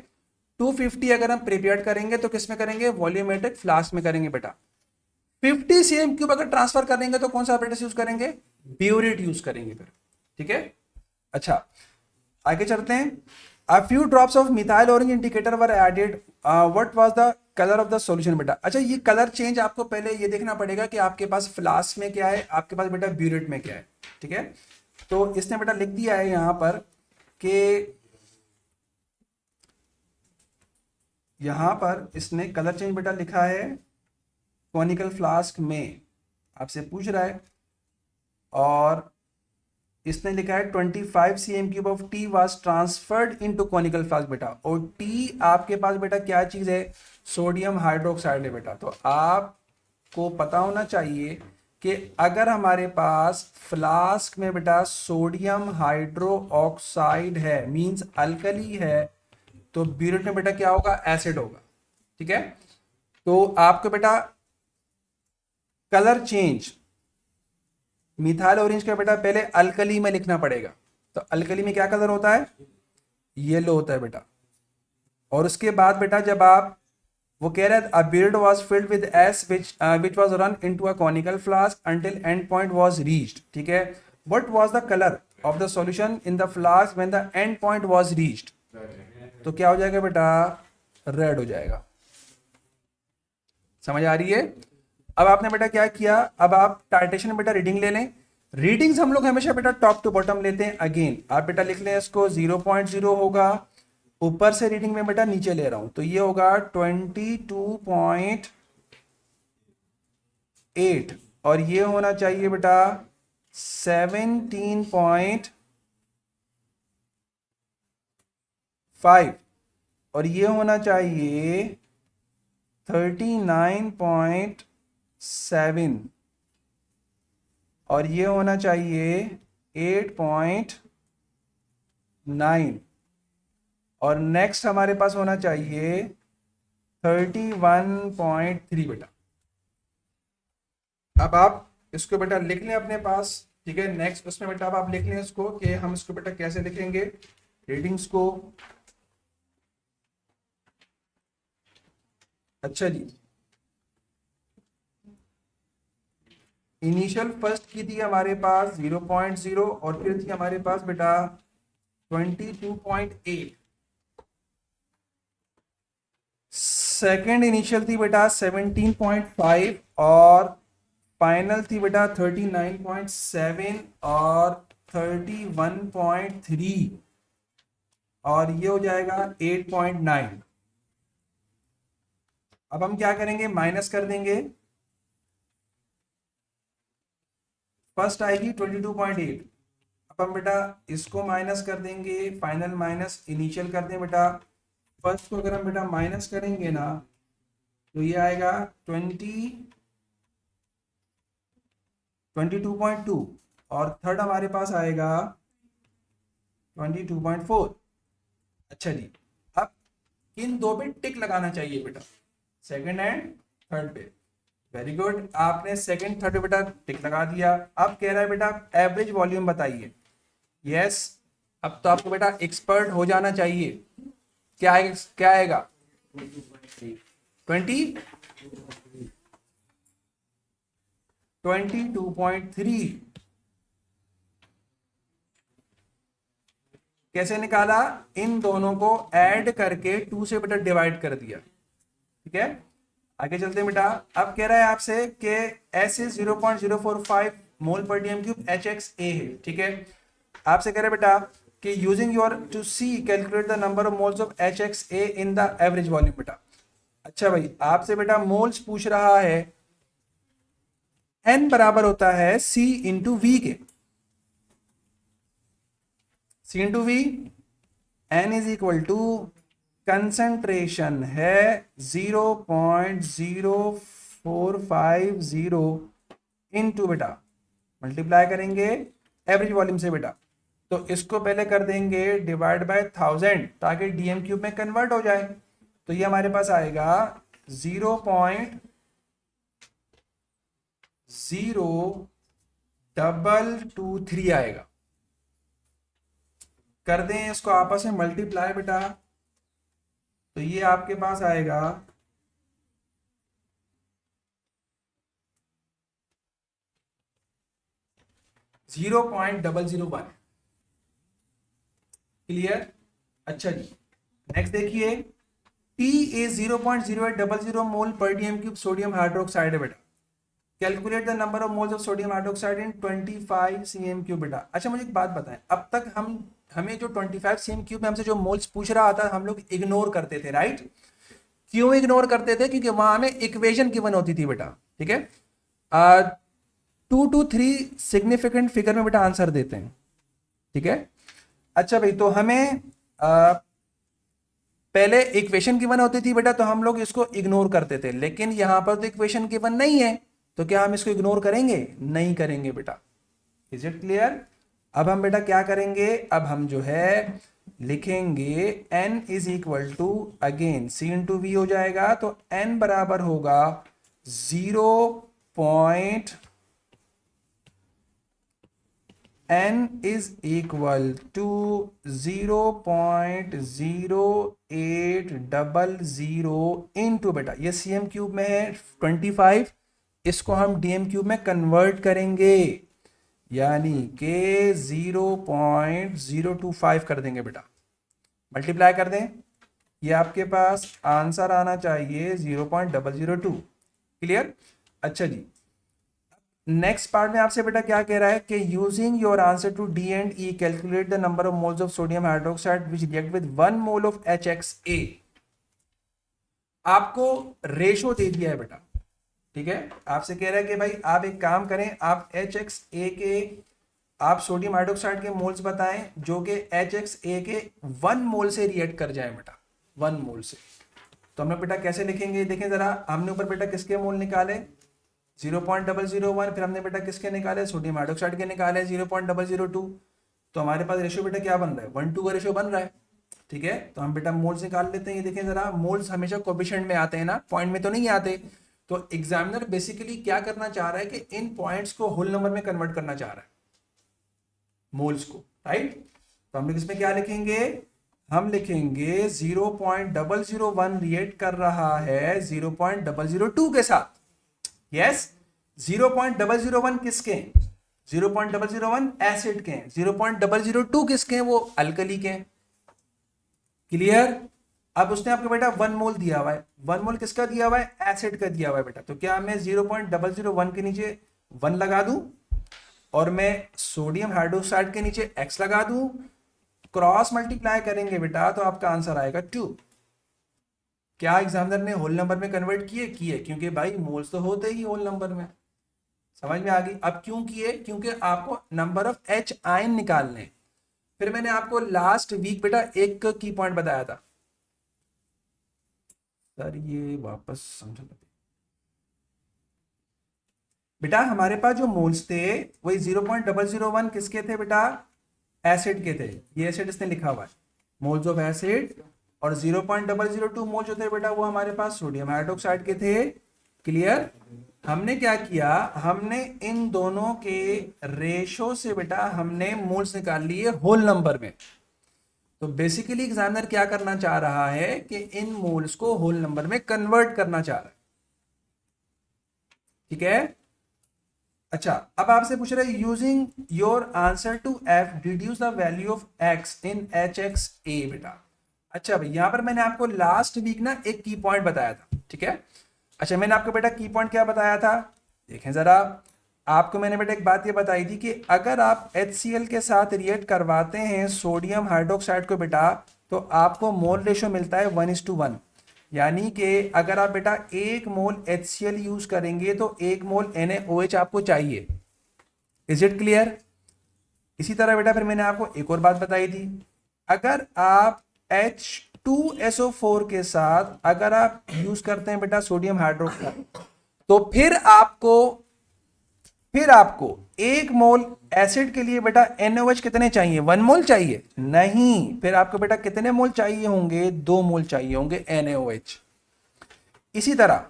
250 अगर हम प्रिपेयर्ड करेंगे तो किस में करेंगे, वॉल्यूमेट्रिक फ्लास्क में करेंगे बेटा। 50 सीएम क्यूब अगर ट्रांसफर करेंगे तो कौन सा apparatus यूज करेंगे, ब्यूरेट यूज करेंगे फिर, ठीक है। अच्छा आगे चलते हैं। A few drops of methyl orange indicator were added. What was the color of the solution बेटा। अच्छा ये कलर चेंज आपको पहले ये देखना पड़ेगा कि आपके पास फ्लास्क में क्या है, आपके पास बेटा ब्यूरेट में क्या है, ठीक है। तो इसने बेटा लिख दिया है यहां पर कि यहां पर इसने कलर चेंज बेटा लिखा है कॉनिकल फ्लास्क में, आपसे पूछ रहा है, और इसने लिखा है 25 cm cube of T was transferred into conical flask बेटा। और टी आपके पास बेटा क्या चीज है, सोडियम हाइड्रोक्साइड है बेटा। तो आपको पता होना चाहिए कि अगर हमारे पास फ्लास्क में बेटा सोडियम हाइड्रो ऑक्साइड है, मींस अल्कली है, तो ब्यूरेट में बेटा क्या होगा, एसिड होगा, ठीक है। तो आपको बेटा कलर चेंज मिथाइल ऑरेंज का बेटा पहले अल्कली में लिखना पड़ेगा। तो अल्कली में क्या कलर होता है, येलो होता है बेटा। और उसके बाद बेटा जब आप, वो कह रहा है a burette was filled with S which was run into a conical flask until end point was reached, ठीक है। What was the colour of the solution in the flask when the end point was reached, तो क्या हो जाएगा बेटा, रेड हो जाएगा। समझ आ रही है। अब आपने बेटा क्या किया, अब आप टाइट्रेशन में बेटा रीडिंग ले लें। रीडिंग्स हम लोग हमेशा बेटा टॉप टू बॉटम लेते हैं। अगेन आप बेटा लिख लें इसको, 0.0 होगा, ऊपर से रीडिंग में बेटा नीचे ले रहा हूं, तो ये होगा 22.8 और ये होना चाहिए बेटा 17.5 और ये होना चाहिए 39.7 और ये होना चाहिए 8.9 और नेक्स्ट हमारे पास होना चाहिए 31.3 बेटा। अब आप इसको बेटा लिख लें अपने पास, ठीक है। नेक्स्ट उसमें बेटा अब आप लिख लें इसको कि हम इसको बेटा कैसे लिखेंगे रीडिंग्स को। अच्छा जी, इनिशियल फर्स्ट की थी हमारे पास 0.0 और फिर थी हमारे पास बेटा 22.8, सेकेंड इनिशियल थी बेटा 17.5 और फाइनल थी बेटा 39.7 और 31.3 और ये हो जाएगा 8.9। अब हम क्या करेंगे, माइनस कर देंगे। फर्स्ट आएगी 22.8, अब हम बेटा इसको माइनस कर देंगे, फाइनल माइनस इनिशियल कर दें बेटा। फर्स्ट को अगर हम बेटा माइनस करेंगे ना तो ये आएगा 22.2 और थर्ड हमारे पास आएगा 22.4। अच्छा जी, अब इन दो पे टिक लगाना चाहिए बेटा, सेकंड एंड थर्ड पे। वेरी गुड, आपने सेकंड थर्ड बेटा टिक लगा दिया। अब कह रहा है बेटा एवरेज वॉल्यूम बताइए। यस, अब तो आपको बेटा एक्सपर्ट हो जाना चाहिए। क्या आएगा, क्या आएगा 22.3। कैसे निकाला, इन दोनों को ऐड करके 2 से बेटा डिवाइड कर दिया, ठीक है। आगे चलते हैं बेटा। अब कह रहा है आपसे कि एस इज 0.045 मोल पर डीएम क्यूब HXA है, ठीक है। आपसे कह रहे बेटा कि using your to C calculate the number of moles of HXA in the average volume बेटा। अच्छा भाई, आपसे बेटा मोल्स पूछ रहा है, N बराबर होता है C इंटू वी के, C into V, N is equal to concentration है 0.0450 इनटू बेटा मल्टीप्लाई करेंगे एवरेज वॉल्यूम से बेटा। तो इसको पहले कर देंगे डिवाइड बाय 1000 ताकि डीएम क्यूब में कन्वर्ट हो जाए। तो ये हमारे पास आएगा 0.0223 आएगा। कर दें इसको आपस में मल्टीप्लाई बेटा, तो ये आपके पास आएगा 0.001। क्लियर? अच्छा जी, नेक्स्ट देखिए, T is 0.0800 मोल पर डीएम क्यूब सोडियम हाइड्रोक्साइड है बेटा। Calculate the number of moles of sodium hydroxide in 25 CM cube बेटा। अच्छा मुझे एक बात बताएं, अब तक हमें जो 25 सीएम क्यूब में हमसे जो मोल्स पूछ रहा था हम लोग इग्नोर करते थे, राइट? क्यों इग्नोर करते थे? क्योंकि वहां हमें इक्वेशन गिवन होती थी बेटा, ठीक है। 2 to 3 सिग्निफिकेंट फिगर में बेटा आंसर देते हैं, ठीक है। अच्छा भाई, तो हमें पहले इक्वेशन गिवन होती थी बेटा, तो हम लोग इसको इग्नोर करते थे, लेकिन यहां पर तो इक्वेशन गिवन नहीं है, तो क्या हम इसको इग्नोर करेंगे? नहीं करेंगे बेटा। Is it clear? अब हम बेटा क्या करेंगे, अब हम जो है लिखेंगे n is equal to again c into V हो जाएगा, तो n बराबर होगा 0.0800 इंटू बेटा, ये सीएम क्यूब में है 25, इसको हम डीएम क्यूब में कन्वर्ट करेंगे, यानी कि 0.025 कर देंगे बेटा, मल्टीप्लाई कर दें, ये आपके पास आंसर आना चाहिए 0.002। क्लियर? अच्छा जी, नेक्स्ट पार्ट में आपसे बेटा क्या कह रहा है कि using your answer to D and E calculate the number of moles of sodium hydroxide which react with 1 mole of HXA। आपको रेशो दे दिया है बेटा, ठीक है। आपसे कह रहा है कि भाई आप एक काम करें, आप HXA के आप सोडियम हाइड्रोक्साइड के मोल्स बताएं जो कि HXA के 1 मोल से रिएक्ट कर जाए बेटा, 1 मोल से। तो हम लोग बेटा कैसे लिखेंगे, देखें जरा, हमने ऊपर बेटा किसके मोल निकाले 0.001, फिर हमने बेटा किसके निकाले, सोडियम हाइड्रोक्साइड के निकाले 0.002, तो हमारे पास रेशियो बेटा क्या बन रहा है, 1:2 का रेशियो बन रहा है, ठीक है। तो हम बेटा मोल्स निकाल लेते हैं। ये देखें जरा, मोल्स हमेशा कोएफिशिएंट में आते हैं ना, पॉइंट में तो नहीं आते। तो एग्जामिनर बेसिकली क्या करना चाह रहा है कि इन पॉइंट्स को होल नंबर में कन्वर्ट करना चाह रहा है, मोल्स को, राइट। तो हम लोग इसमें क्या लिखेंगे, हम लिखेंगे 0.001 रिएक्ट कर रहा है 0.002 के साथ। यस, 0.001 किसके हैं, 0.001 एसिड के हैं, 0.002 किसके हैं, वो अल्कली के हैं। क्लियर? अब उसने आपको बेटा 1 मोल दिया हुआ है, 1 मोल किसका दिया हुआ है, एसिड का दिया हुआ है बेटा। तो क्या मैं 0.001 के नीचे 1 लगा दूं और मैं सोडियम हाइड्रोक्साइड के नीचे x लगा दूं, क्रॉस मल्टीप्लाई करेंगे बेटा, तो आपका आंसर आएगा 2। क्या एग्जामिनर ने होल नंबर में कन्वर्ट किए? क्योंकि भाई मोल्स तो होते ही होल नंबर में। समझ में आ गई? अब क्यों किए? क्योंकि आपको नंबर ऑफ H आयन निकालने। फिर मैंने आपको लास्ट वीक बेटा एक की पॉइंट बताया था सर, ये वापस समझ बेटा, हमारे पास जो मोल्स थे वही 0.001 किसके थे बेटा, एसिड के थे। ये एसिड इसने लिखा हुआ है, मोल्स ऑफ एसिड, और 0.002 मोल जो थे बेटा वो हमारे पास सोडियम हाइड्रोक्साइड के थे। क्लियर? हमने क्या किया, हमने इन दोनों के रेशो से बेटा हमने मोल्स निकाल लिए होल नंबर में। तो बेसिकली एग्जामिनर क्या करना चाह रहा है कि इन मोल्स को होल नंबर में कन्वर्ट करना चाह रहा है, ठीक है। अच्छा, अब आपसे पूछ रहा है using your answer to F deduce the value of X in HXA बेटा। अच्छा भाई, यहां पर मैंने आपको लास्ट वीक ना एक की पॉइंट बताया था, ठीक है। अच्छा, मैंने आपको बेटा की पॉइंट क्या बताया था, देखें जरा। आपको मैंने बेटा एक बात ये बताई थी कि अगर आप HCl के साथ रिएक्ट करवाते हैं सोडियम हाइड्रोक्साइड को बेटा, तो आपको मोल रेशो मिलता है 1:1, यानी कि अगर आप बेटा 1 मोल HCl यूज करेंगे तो 1 मोल NaOH आपको चाहिए। Is it clear? इसी तरह बेटा फिर मैंने आपको एक और बात बताई थी, अगर आप H2SO4 के साथ अगर आप यूज करते हैं बेटा सोडियम हाइड्रोक्साइड, तो फिर आपको 1 मोल एसिड के लिए बेटा NaOH कितने चाहिए, 1 मोल चाहिए? नहीं, फिर आपको बेटा कितने मोल चाहिए होंगे, 2 मोल चाहिए होंगे NaOH। इसी तरह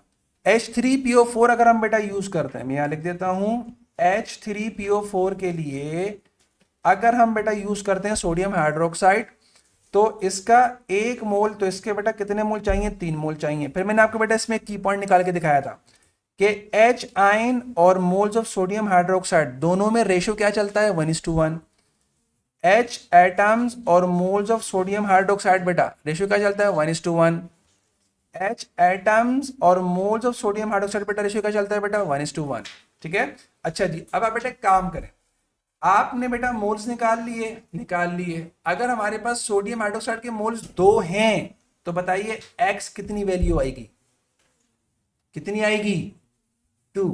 H3PO4 अगर हम बेटा यूज करते हैं, मैं यहाँ लिख देता हूं H3PO4 के लिए अगर हम बेटा यूज करते हैं सोडियम हाइड्रोक्साइड, तो इसका 1 मोल, तो इसके बेटा कितने मोल चाहिए? 3 मोल चाहिए। फिर मैंने आपको बेटा इसमें की पॉइंट निकाल के दिखाया था कि H आयन और मोल्स ऑफ सोडियम हाइड्रोक्साइड दोनों में रेशियो क्या चलता है? 1:1। H एटम्स और मोल्स ऑफ सोडियम हाइड्रोक्साइड बेटा रेशियो क्या चलता है? 1:1। H एटम्स और मोल्स ऑफ सोडियम हाइड्रोक्साइड बेटा रेशियो क्या चलता है बेटा? 1:1। ठीक है। अच्छा जी, अब आप बेटा काम करें, आपने बेटा मोल्स निकाल लिए। अगर हमारे पास सोडियम हाइड्रोक्साइड के मोल्स 2 हैं तो बताइए x कितनी वैल्यू आएगी? कितनी आएगी? 2।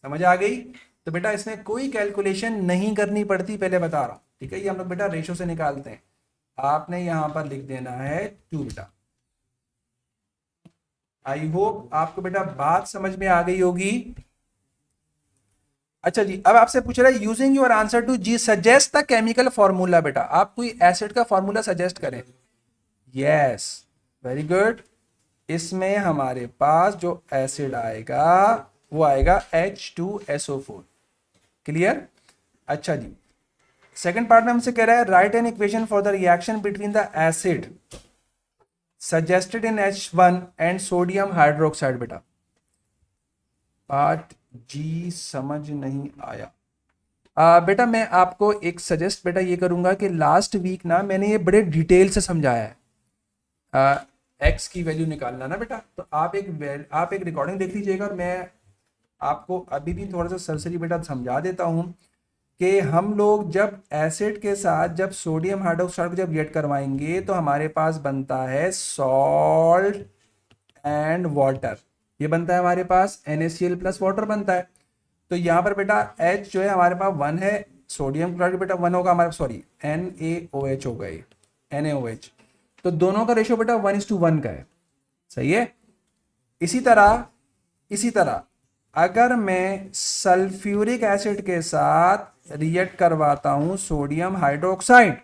समझ आ गई? तो बेटा इसमें कोई कैलकुलेशन नहीं करनी पड़ती, पहले बता रहा हूं। ठीक है, ये हम लोग बेटा रेशो से निकालते हैं। आपने यहां पर लिख देना है 2 बेटा। आई होप आपको बेटा बात समझ में आ गई होगी। अच्छा जी, अब आपसे पूछ रहा है using your answer to G suggest the chemical formula. बेटा आप कोई एसिड का फॉर्मूला सजेस्ट करें। Yes, very good. इसमें हमारे पास जो एसिड आएगा वो आएगा H2SO4। क्लियर? अच्छा जी, सेकंड पार्ट में हमसे कह रहा है right an equation for the reaction between the acid suggested in H1 and sodium hydroxide. बेटा पार्ट जी समझ नहीं आया। बेटा मैं आपको एक सजेस्ट बेटा ये करूंगा कि लास्ट वीक ना मैंने ये बड़े डिटेल से समझाया है। एक्स की वैल्यू निकालना ना बेटा, तो आप एक रिकॉर्डिंग देख लीजिएगा और मैं आपको अभी भी थोड़ा सा सरसरी बेटा समझा देता हूँ कि हम लोग जब एसिड के साथ जब सोडियम हाइड्रोक्साइड को जब रिएक्ट करवाएंगे तो हमारे पास बनता है सॉल्ट एंड वाटर। ये बनता है हमारे पास NaCl प्लस वाटर बनता है। तो यहाँ पर बेटा H जो है हमारे पास 1 है, सोडियम क्लोराइड बेटा 1 होगा हमारे, सॉरी NaOH होगा ये, NaOH। तो दोनों का रेशियो बेटा 1:1 का है। सही है। इसी तरह अगर मैं सल्फ्यूरिक एसिड के साथ रिएक्ट करवाता हूं सोडियम हाइड्रोक्साइड,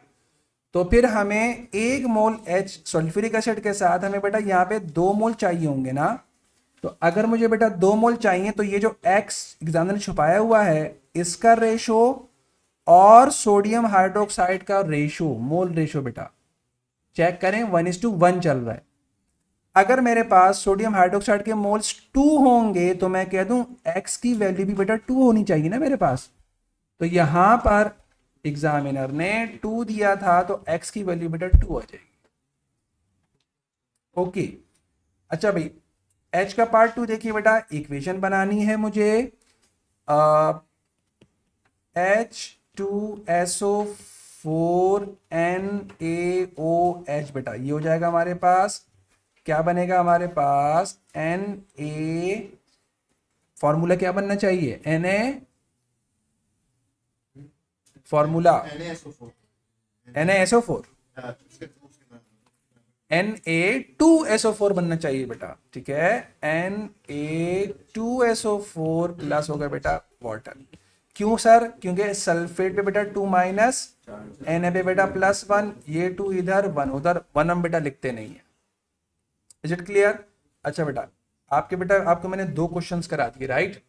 तो फिर हमें 1 मोल H सल्फ्यूरिक एसिड के साथ हमें बेटा यहाँ पे 2 मोल चाहिए होंगे ना। तो अगर मुझे बेटा 2 मोल चाहिए तो ये जो X एग्जामिनर ने छुपाया हुआ है इसका रेशो और सोडियम हाइड्रोक्साइड का रेशो, मोल रेशो बेटा चेक करें, 1:1 चल रहा है। अगर मेरे पास सोडियम हाइड्रोक्साइड के मोल्स 2 होंगे तो मैं कह दूं X की वैल्यू भी बेटा 2 होनी चाहिए ना मेरे पास। तो यहां पर एग्जामिनर ने 2 दिया था तो X की वैल्यू बेटा 2 आ जाएगी। ओके। अच्छा भाई, H का पार्ट 2 देखिए बेटा, इक्वेशन बनानी है मुझे H2SO4NaOH बेटा, ये हो जाएगा हमारे पास। क्या बनेगा हमारे पास? Na, फॉर्मूला क्या बनना चाहिए? Na फॉर्मूला NaSO4 Na2SO4 बनना चाहिए बेटा। ठीक है, Na2SO4 प्लस होगा बेटा वाटर। क्यों सर? क्योंकि सल्फेट पे बेटा 2 माइनस, Na पे बेटा +1, ये 2 इधर 1 उधर, 1 हम बेटा लिखते नहीं है। Is it clear? अच्छा बेटा, आपको मैंने 2 क्वेश्चंस करा दिए, राइट?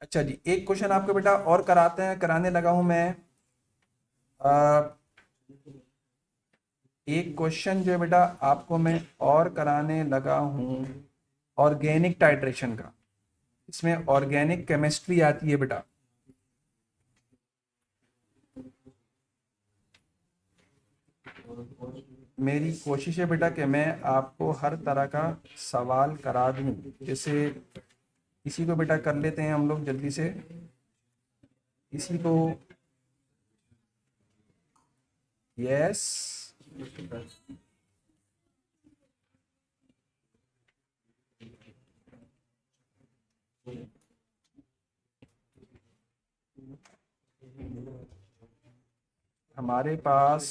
अच्छा जी, एक क्वेश्चन आपको बेटा और कराने लगा हूं मैं। एक क्वेश्चन जो है बेटा आपको मैं और कराने लगा हूं ऑर्गेनिक टाइट्रेशन का। इसमें ऑर्गेनिक केमिस्ट्री आती है बेटा। मेरी कोशिश है बेटा कि मैं आपको हर तरह का सवाल करा दूं। जैसे इसी को बेटा कर लेते हैं हम लोग जल्दी से, इसी को। यस, हमारे पास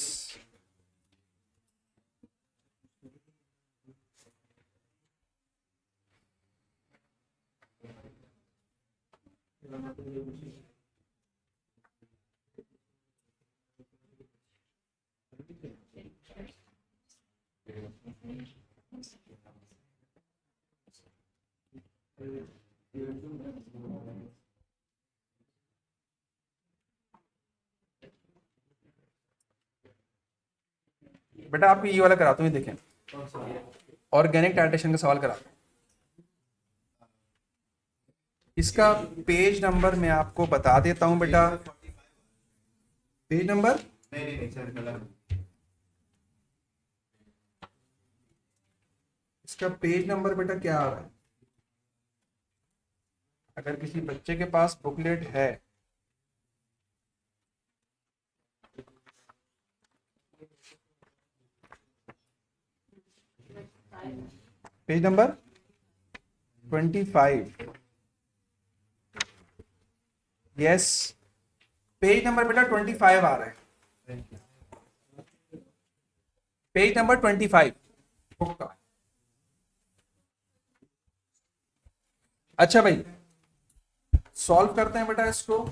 बेटा आपको ये वाला कराता हूँ, ये देखें, ऑर्गेनिक टाइट्रेशन का सवाल कराता हूँ। इसका पेज नंबर मैं आपको बता देता हूं बेटा। पेज नंबर इसका पेज नंबर बेटा क्या आ रहा है? अगर किसी बच्चे के पास बुकलेट है, page number 25, yes, page number बेटा 25 आ रहा है, पेज नंबर 25 बुक का। अच्छा भाई, सॉल्व करते हैं बेटा इसको।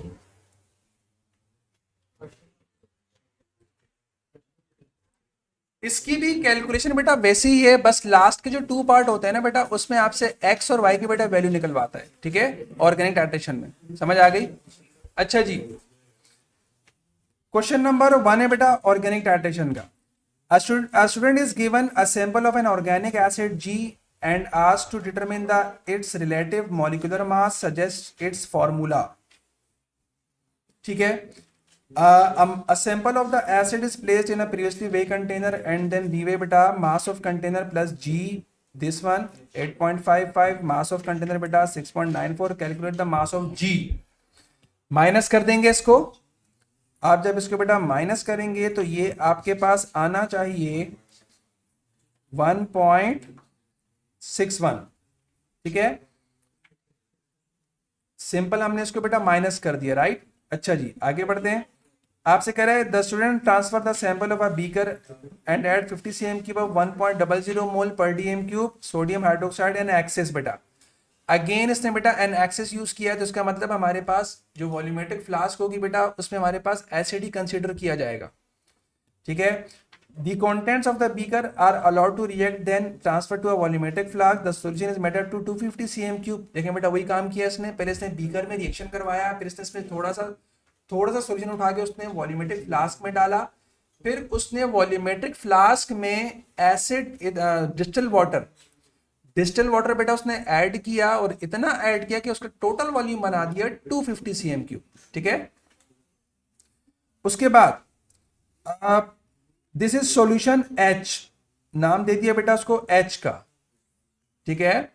इसकी भी कैलकुलेशन बेटा वैसे ही है, बस लास्ट के जो 2 पार्ट होते हैं ना बेटा, उसमें आपसे एक्स और वाई की बेटा वैल्यू निकलवाता है, ठीक है, ऑर्गेनिक टाइट्रेशन में। समझ आ गई? अच्छा जी, क्वेश्चन नंबर 1 है बेटा ऑर्गेनिक टाइट्रेशन का। A student is given a sample of an organic acid G and asked to determine its relative molecular mass, suggest its formula. ठीक है, a sample of the acid is placed in a previously weighed container and then reweigh beta, mass of container plus G, this one 8.55, mass of container beta 6.94, calculate the mass of G। Minus कर देंगे इसको। आप जब इसको बेटा माइनस करेंगे तो ये आपके पास आना चाहिए 1.61, ठीक है, सिंपल हमने इसको बेटा माइनस कर दिया, राइट। अच्छा जी, आगे बढ़ते हैं। आपसे कह रहा है the student transfer the sample of a beaker and add 50 cm cube of 1.00 mole पर DM cube sodium hydroxide and excess बेटा। अगेन इसने बेटा एन एक्सेस यूज किया है, तो इसका मतलब हमारे पास जो वॉल्यूमेट्रिक फ्लास्क होगी बेटा, उसमें हमारे पास एसिड ही कंसीडर किया जाएगा, ठीक है। The contents of the beaker are allowed to react, then transfer to a volumetric flask. The solution is measured to 250 cm cube। देखें बेटा वही काम किया इसने, पहले इसने बीकर में रिएक्शन करवाया, फिर इसने इसमें थोड़ा सा सोल्यूशन उठा के उसने वॉल्यूमेट्रिक फ्लास्क में डाला, फिर उसने वॉल्यूमेट्रिक फ्लास्क में एसिड डिस्टिल वाटर बेटा उसने ऐड किया, और इतना ऐड किया कि उसका टोटल वॉल्यूम बना दिया 250 cm क्यूब, ठीक है। उसके बाद दिस इज सॉल्यूशन H, नाम दे दिया बेटा उसको H का, ठीक है।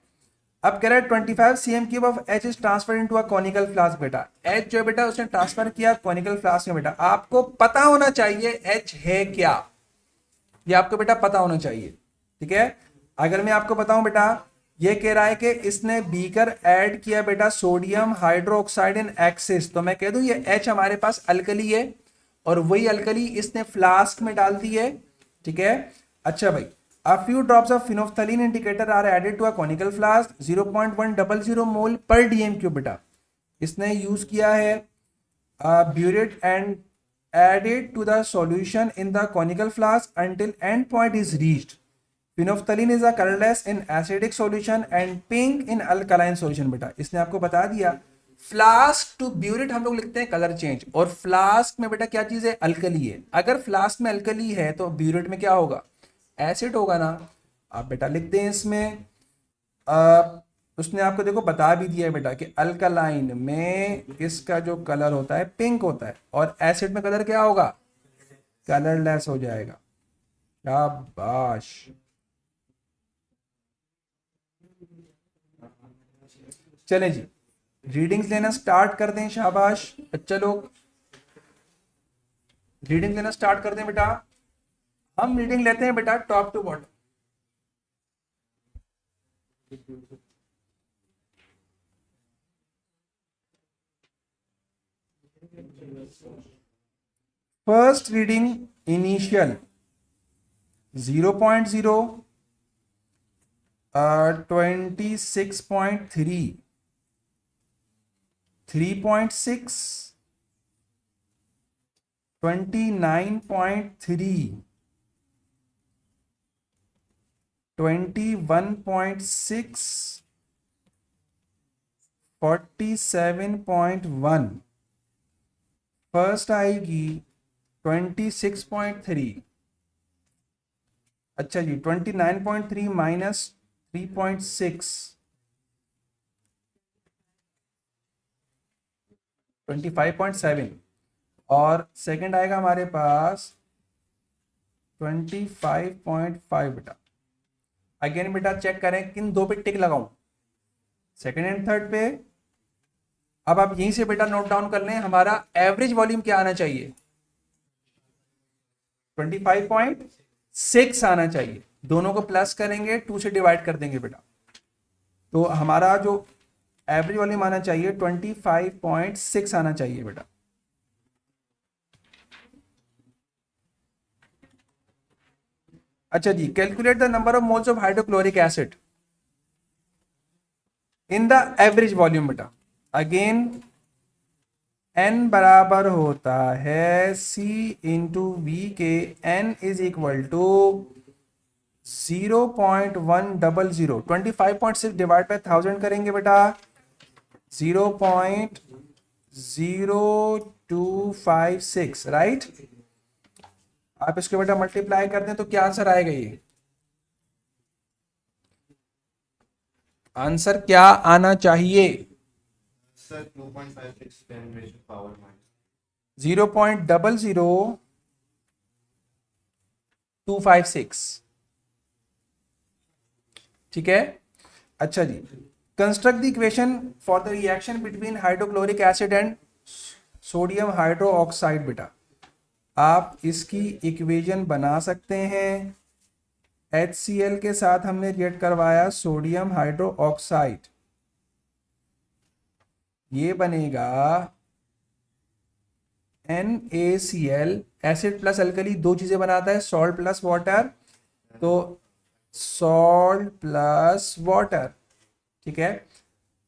अब कह रहा है 25 cm cube of H is transfer into a conical flask बेटा। H जो है बेटा उसने ट्रांसफर किया कॉनिकल फ्लास्क में बेटा। आपको पता होना चाहिए H है क्या, ये आपको बेटा पता होना चाहिए, ठीक है। अगर मैं आपको बताऊं बेटा, ये कह रहा है कि इसने बीकर ऐड किया बेटा सोडियम हाइड्रोक्साइड इन एक्सिस, तो मैं कह दूं ये H हमारे पास अल्कली है, और वही अल्कली इसने फ्लास्क में डाल दी है, ठीक है। अच्छा भाई, a few drops of phenolphthalein indicator are added to a conical flask, 0.100 mole पर डीएम क्यूब बेटा। इसने यूज किया है burette and added to the solution in the conical flask until end point is reached. Phenolphthalein is a colorless in acidic solution and pink in alkaline solution बेटा। इसने आपको बता दिया फ्लास्क टू ब्यूरेट हम लोग लिखते हैं कलर चेंज, और फ्लास्क में बेटा क्या चीज है, अल्कली है। अगर फ्लास्क में अल्कली है तो ब्यूरेट में क्या होगा, एसिड होगा ना। आप बेटा लिख दें इसमें, उसने आपको देखो बता भी दिया है बेटा कि अल्कलाइन में इसका जो कलर होता है पिंक होता है, और एसिड में कलर क्या होगा, कलरलेस हो जाएगा। शाबाश, चलें जी, रीडिंग्स लेना स्टार्ट कर दें। शाबाश बच्चे लोग, रीडिंग लेना स्टार्ट कर दें बेटा। हम रीडिंग लेते हैं बेटा top to bottom. First reading initial 0.0, 26.3, 3.6, 29.3, 21.6, 47.1, first आएगी 26.3, अच्छा जी 29.3 माइनस 3.6, 25.7, और सेकंड आएगा हमारे पास 25.5 बेटा। अगेन बेटा चेक करें किन दो पे टिक लगाऊं, सेकंड एंड थर्ड पे। अब आप यहीं से बेटा नोट डाउन कर लें, हमारा एवरेज वॉल्यूम क्या आना चाहिए, 25.6 आना चाहिए। दोनों को प्लस करेंगे, 2 से डिवाइड कर देंगे बेटा, तो हमारा जो एवरेज वॉल्यूम आना चाहिए 25.6 आना चाहिए बेटा। अच्छा जी, calculate the number of moles of hydrochloric acid in the average volume बेटा। अगेन n बराबर होता है c इंटू वी के, n is equal to 0.100, 25.6 divide by 1000 करेंगे बेटा 0.0256, राइट। आप इसके बेटा मल्टीप्लाई कर दें तो क्या आंसर आएगा, ये आंसर क्या आना चाहिए, sir 2.56 10 raised to power minus 0.00256, ठीक है। अच्छा जी, construct the equation for the reaction between hydrochloric acid and sodium hydroxide बेटा। आप इसकी इक्वेशन बना सकते हैं, HCl के साथ हमने रिएक्ट करवाया सोडियम हाइड्रो ऑक्साइड, ये बनेगा NaCl, एसिड प्लस अल्कली दो चीजें बनाता है, सॉल्ट प्लस वाटर, तो सॉल्ट प्लस वाटर, ठीक है।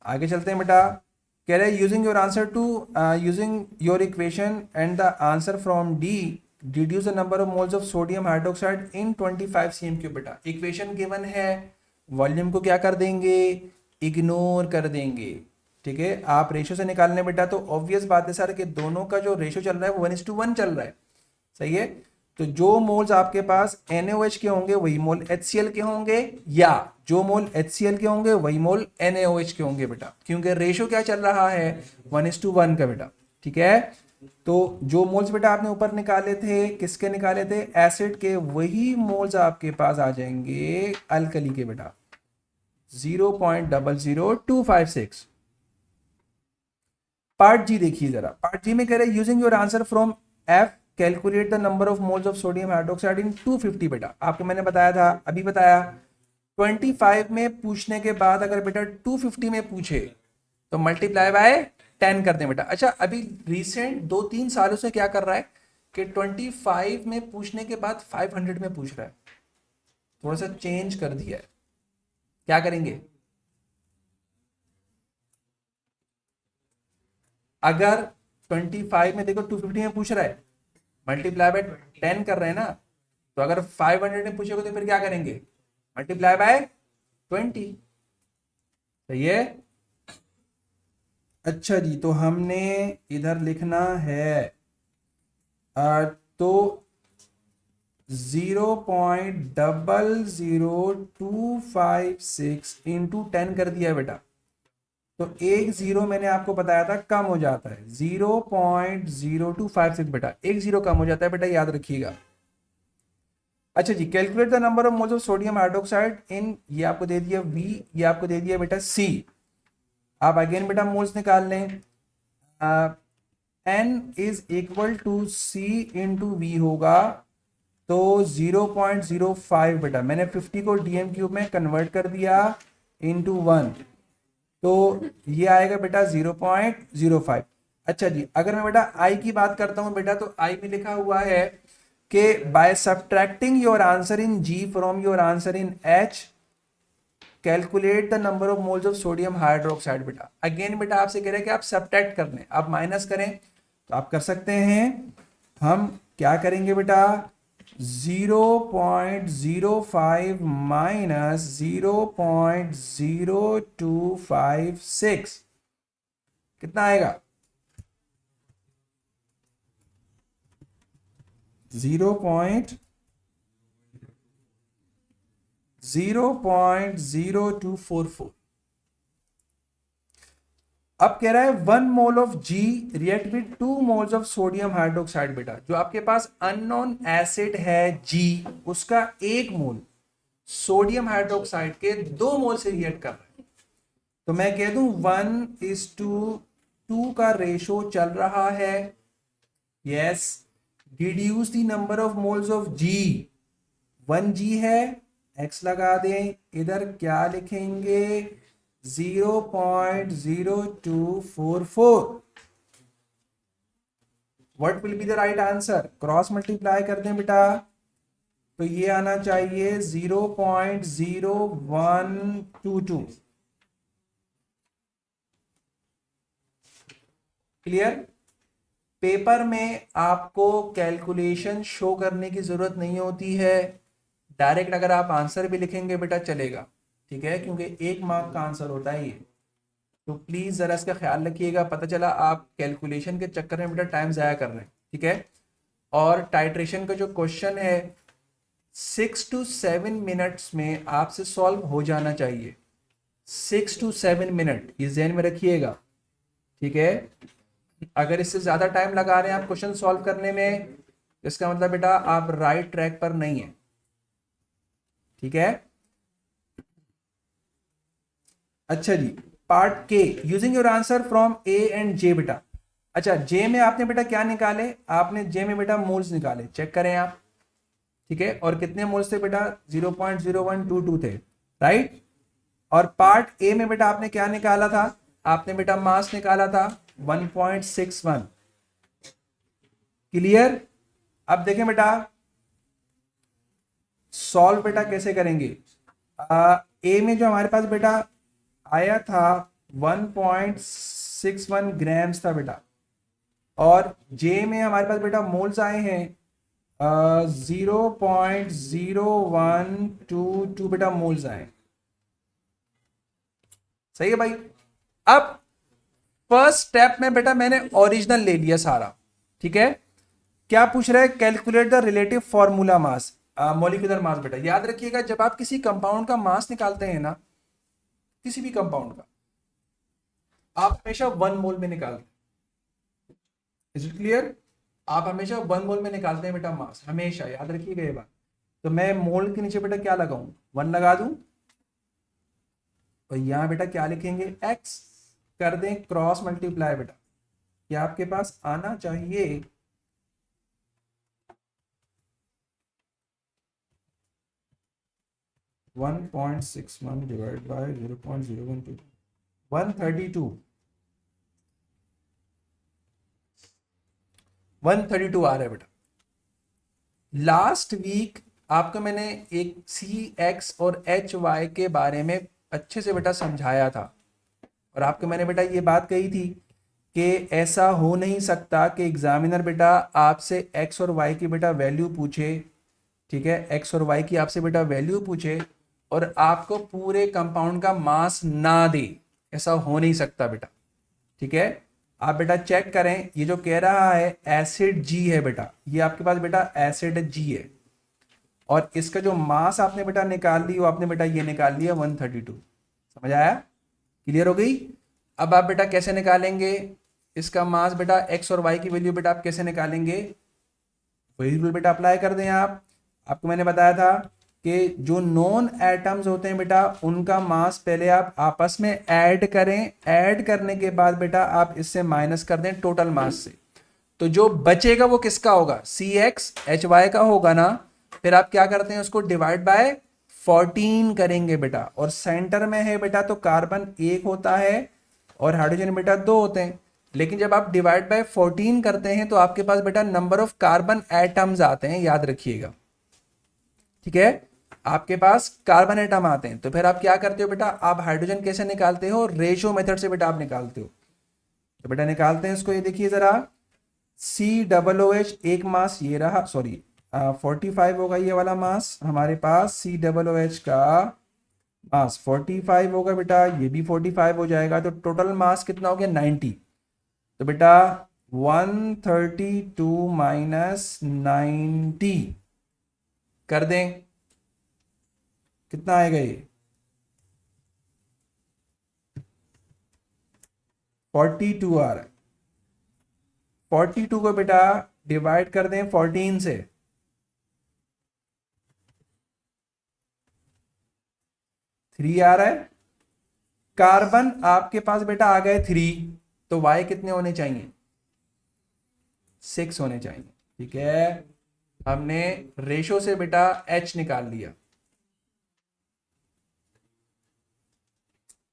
आगे चलते हैं बेटा, कह रहे using your answer to using your equation and the answer from D deduce the number of moles of sodium hydroxide in 25 cm3 बेटा। इक्वेशन गिवन है, वॉल्यूम को क्या कर देंगे, इग्नोर कर देंगे, ठीक है। आप रेशियो से निकालने बेटा, तो ऑब्वियस बात है सर कि दोनों का जो रेशियो चल रहा है वो 1:1 चल रहा है, सही है। तो जो मोल्स आपके पास NaOH के होंगे वही मोल HCl के होंगे, या जो मोल HCl के होंगे वही मोल NaOH के होंगे बेटा, क्योंकि रेशियो क्या चल रहा है 1:1 का बेटा, ठीक है। तो जो मोल्स बेटा आपने ऊपर निकाले थे, किसके निकाले थे, एसिड के, वही मोल्स आपके पास आ जाएंगे अल्कली के बेटा, 0.00256। पार्ट जी देखिए जरा, पार्ट जी में कह रहे हैं using your answer from F calculate the number of moles of sodium hydroxide इन 250 बेटा। आपको मैंने बताया था, अभी बताया, 25 में पूछने के बाद अगर बेटा 250 में पूछे तो मल्टीप्लाई बाय 10 कर दें बेटा। अच्छा, अभी रिसेंट 2-3 सालों से क्या कर रहा है कि 25 में पूछने के बाद 500 में पूछ रहा है, थोड़ा सा चेंज कर दिया है, क्या करेंगे, अगर 25 में देखो 250 में पूछ रहा है, मल्टीप्लाई बाय 10 कर रहे हैं ना, तो अगर 500 में पूछेगा तो फिर क्या करेंगे, मल्टीप्लाई बाय 20, सही है। अच्छा जी, तो हमने इधर लिखना है तो 0.00256 इंटू 10 कर दिया बेटा, तो एक जीरो मैंने आपको बताया था कम हो जाता है, 0.0256 बेटा, एक जीरो कम हो जाता है बेटा, याद रखिएगा। अच्छा जी, calculate the number of moles of sodium hydroxide in, ये आपको दे दिया V, ये आपको दे दिया बेटा C। आप अगेन बेटा मोल्स निकाल लें, N is equal to C into V होगा, तो 0.05 बेटा, मैंने 50 को DM³ में कन्वर्ट कर दिया इंटू 1, तो ये आएगा बेटा 0.05। अच्छा जी, अगर मैं बेटा I की बात करता हूं बेटा, तो I में लिखा हुआ है कि by subtracting your answer in G from your answer in H calculate the number of moles of sodium hydroxide बेटा। अगेन बेटा आपसे कह रहे हैं कि आप सब्ट्रैक्ट कर लें, आप माइनस करें तो आप कर सकते हैं, हम क्या करेंगे बेटा, 0.05 माइनस 0.0256, कितना आएगा 0.0244। अब कह रहा है 1 mole of G react with 2 moles of sodium hydroxide. बेटा जो आपके पास अननोन एसिड है जी, उसका 1 मोल सोडियम हाइड्रोक्साइड के 2 मोल से रिएक्ट कर रहा है। तो मैं कह दूं 1:2 का रेशो चल रहा है। Yes, deduce the number of moles of G. 1 G है, एक्स लगा दें, इधर क्या लिखेंगे 0.0244। What will be the right answer? Cross multiply कर दें बेटा, तो ये आना चाहिए 0.0122। क्लियर? पेपर में आपको कैलकुलेशन शो करने की जरूरत नहीं होती है, डायरेक्ट अगर आप आंसर भी लिखेंगे बेटा चलेगा, ठीक है, क्योंकि 1 मार्क का आंसर होता है ये। तो प्लीज जरा इसका ख्याल रखिएगा, पता चला आप कैलकुलेशन के चक्कर में बेटा टाइम ज़ाया कर रहे हैं, ठीक है। और टाइट्रेशन का जो क्वेश्चन है 6 to 7 मिनट्स में आपसे सॉल्व हो जाना चाहिए। 6 to 7 मिनट, ये ध्यान में रखिएगा, ठीक है। अगर इससे ज़्यादा टाइम लगा रहे हैं आप क्वेश्चन सॉल्व करने में, इसका मतलब बेटा आप राइट ट्रैक पर नहीं है, ठीक है। अच्छा जी, part K, using your answer from A and J. बेटा अच्छा, जे में आपने बेटा क्या निकाले? आपने जे में बेटा मोल्स निकाले, चेक करें आप, ठीक है। और कितने मोल्स थे बेटा? 0.0122 थे, राइट। और पार्ट ए में बेटा आपने क्या निकाला था? आपने बेटा मास निकाला था 1.61। क्लियर? अब देखें बेटा सॉल्व बेटा कैसे करेंगे। ए में जो हमारे पास बेटा आया था 1.61 ग्राम्स था बेटा, और जे में हमारे पास बेटा मोल्स आए हैं 0.0122 बेटा मोल्स आए। सही है भाई। अब फर्स्ट स्टेप में बेटा मैंने ओरिजिनल ले लिया सारा, ठीक है। क्या पूछ रहा है? Calculate the relative formula mass, molecular mass. बेटा याद रखिएगा, जब आप किसी कंपाउंड का मास निकालते हैं ना, किसी भी कंपाउंड का, आप हमेशा 1 मोल में निकालते हैं। Is it clear? आप हमेशा 1 मोल में निकालते हैं बेटा मास, हमेशा याद रखिएगा ये बात। तो मैं मोल के नीचे बेटा क्या लगाऊं? 1 लगा दूं, और यहां बेटा क्या लिखेंगे? x कर दें क्रॉस मल्टीप्लाई। बेटा ये आपके पास आना चाहिए 1.61 डिवाइड बाय 0.012, 132 आ रहा है बेटा। लास्ट वीक आपको मैंने एक CX और HY के बारे में अच्छे से बेटा समझाया था, और आपको मैंने बेटा ये बात कही थी कि ऐसा हो नहीं सकता कि एग्जामिनर बेटा आपसे X और Y की बेटा वैल्यू पूछे, ठीक है, X और Y की आपसे बेटा वैल्यू पूछे और आपको पूरे कंपाउंड का मास ना दे। ऐसा हो नहीं सकता बेटा, ठीक है। आप बेटा चेक करें, ये जो कह रहा है एसिड जी है बेटा, ये आपके पास बेटा एसिड जी है, और इसका जो मास आपने बेटा निकाल ली वो आपने बेटा ये निकाल लिया 132। समझ आया? क्लियर हो गई? अब आप बेटा कैसे निकालेंगे इसका मास? बेटा एक्स और वाई की वैल्यू बेटा आप कैसे निकालेंगे? वही रूल बेटा अप्लाई कर दें आप। आपको मैंने बताया था कि जो नॉन एटम्स होते हैं बेटा उनका मास पहले आप आपस में ऐड करें, ऐड करने के बाद बेटा आप इससे माइनस कर दें टोटल मास से, तो जो बचेगा वो किसका होगा? CXHY का होगा ना। फिर आप क्या करते हैं? उसको डिवाइड बाय 14 करेंगे बेटा, और सेंटर में है बेटा तो कार्बन 1 होता है और हाइड्रोजन बेटा 2 होते हैं। लेकिन जब आप डिवाइड बाय 14 करते हैं तो आपके पास बेटा नंबर ऑफ कार्बन एटम्स आते हैं, याद रखिएगा, ठीक है। आपके पास कार्बन एटम आते हैं, तो फिर आप क्या करते हो बेटा? आप हाइड्रोजन कैसे निकालते हो? रेशियो मेथड से बेटा आप निकालते हो। तो बेटा निकालते हैं इसको, ये देखिए जरा, COOH एक मास ये रहा, सॉरी 45 होगा ये वाला मास हमारे पास। COOH का मास 45 होगा बेटा, ये भी 45 हो जाएगा, तो टोटल मास कितना हो गया? 90। तो बेटा 132 माइनस 90 कर दें, कितना आएगा ये 42 आ रहा है। 42 को बेटा डिवाइड कर दें 14 से, 3 आ रहा है। कार्बन आपके पास बेटा आ गए 3, तो वाई कितने होने चाहिए 6 होने चाहिए। ठीक है, हमने रेशो से बेटा एच निकाल लिया।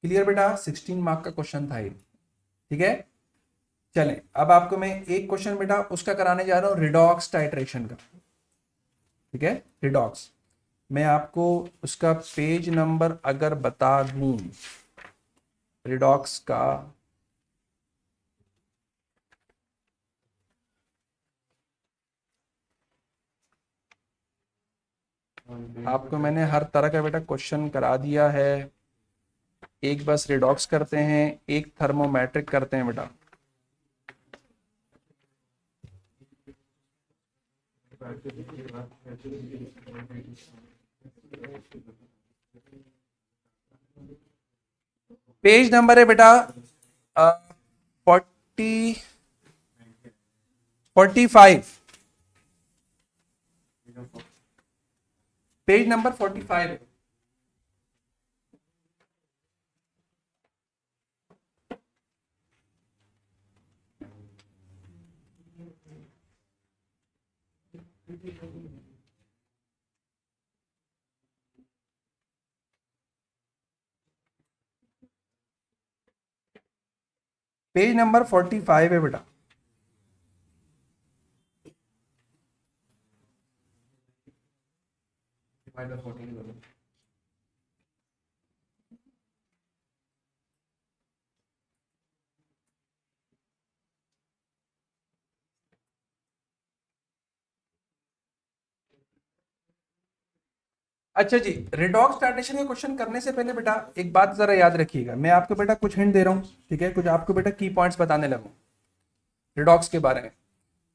क्लियर बेटा, 16 मार्क का क्वेश्चन था ये। ठीक है, चलें अब आपको मैं एक क्वेश्चन बेटा उसका कराने जा रहा हूं, रिडॉक्स टाइट्रेशन का। ठीक है, रिडॉक्स, मैं आपको उसका पेज नंबर अगर बता दूं रिडॉक्स का, आपको मैंने हर तरह का बेटा क्वेश्चन करा दिया है। एक बस रिडॉक्स करते हैं, एक थर्मोमेट्रिक करते हैं बेटा। पेज नंबर है बेटा 45, पेज नंबर 45 है। पेज नंबर 45 है बेटा। अच्छा जी, रिडॉक्स टाइट्रेशन का क्वेश्चन करने से पहले बेटा एक बात जरा याद रखिएगा, मैं आपको बेटा कुछ हिंट दे रहा हूँ। ठीक है, कुछ आपको बेटा की पॉइंट्स बताने लगूँ रिडॉक्स के बारे में।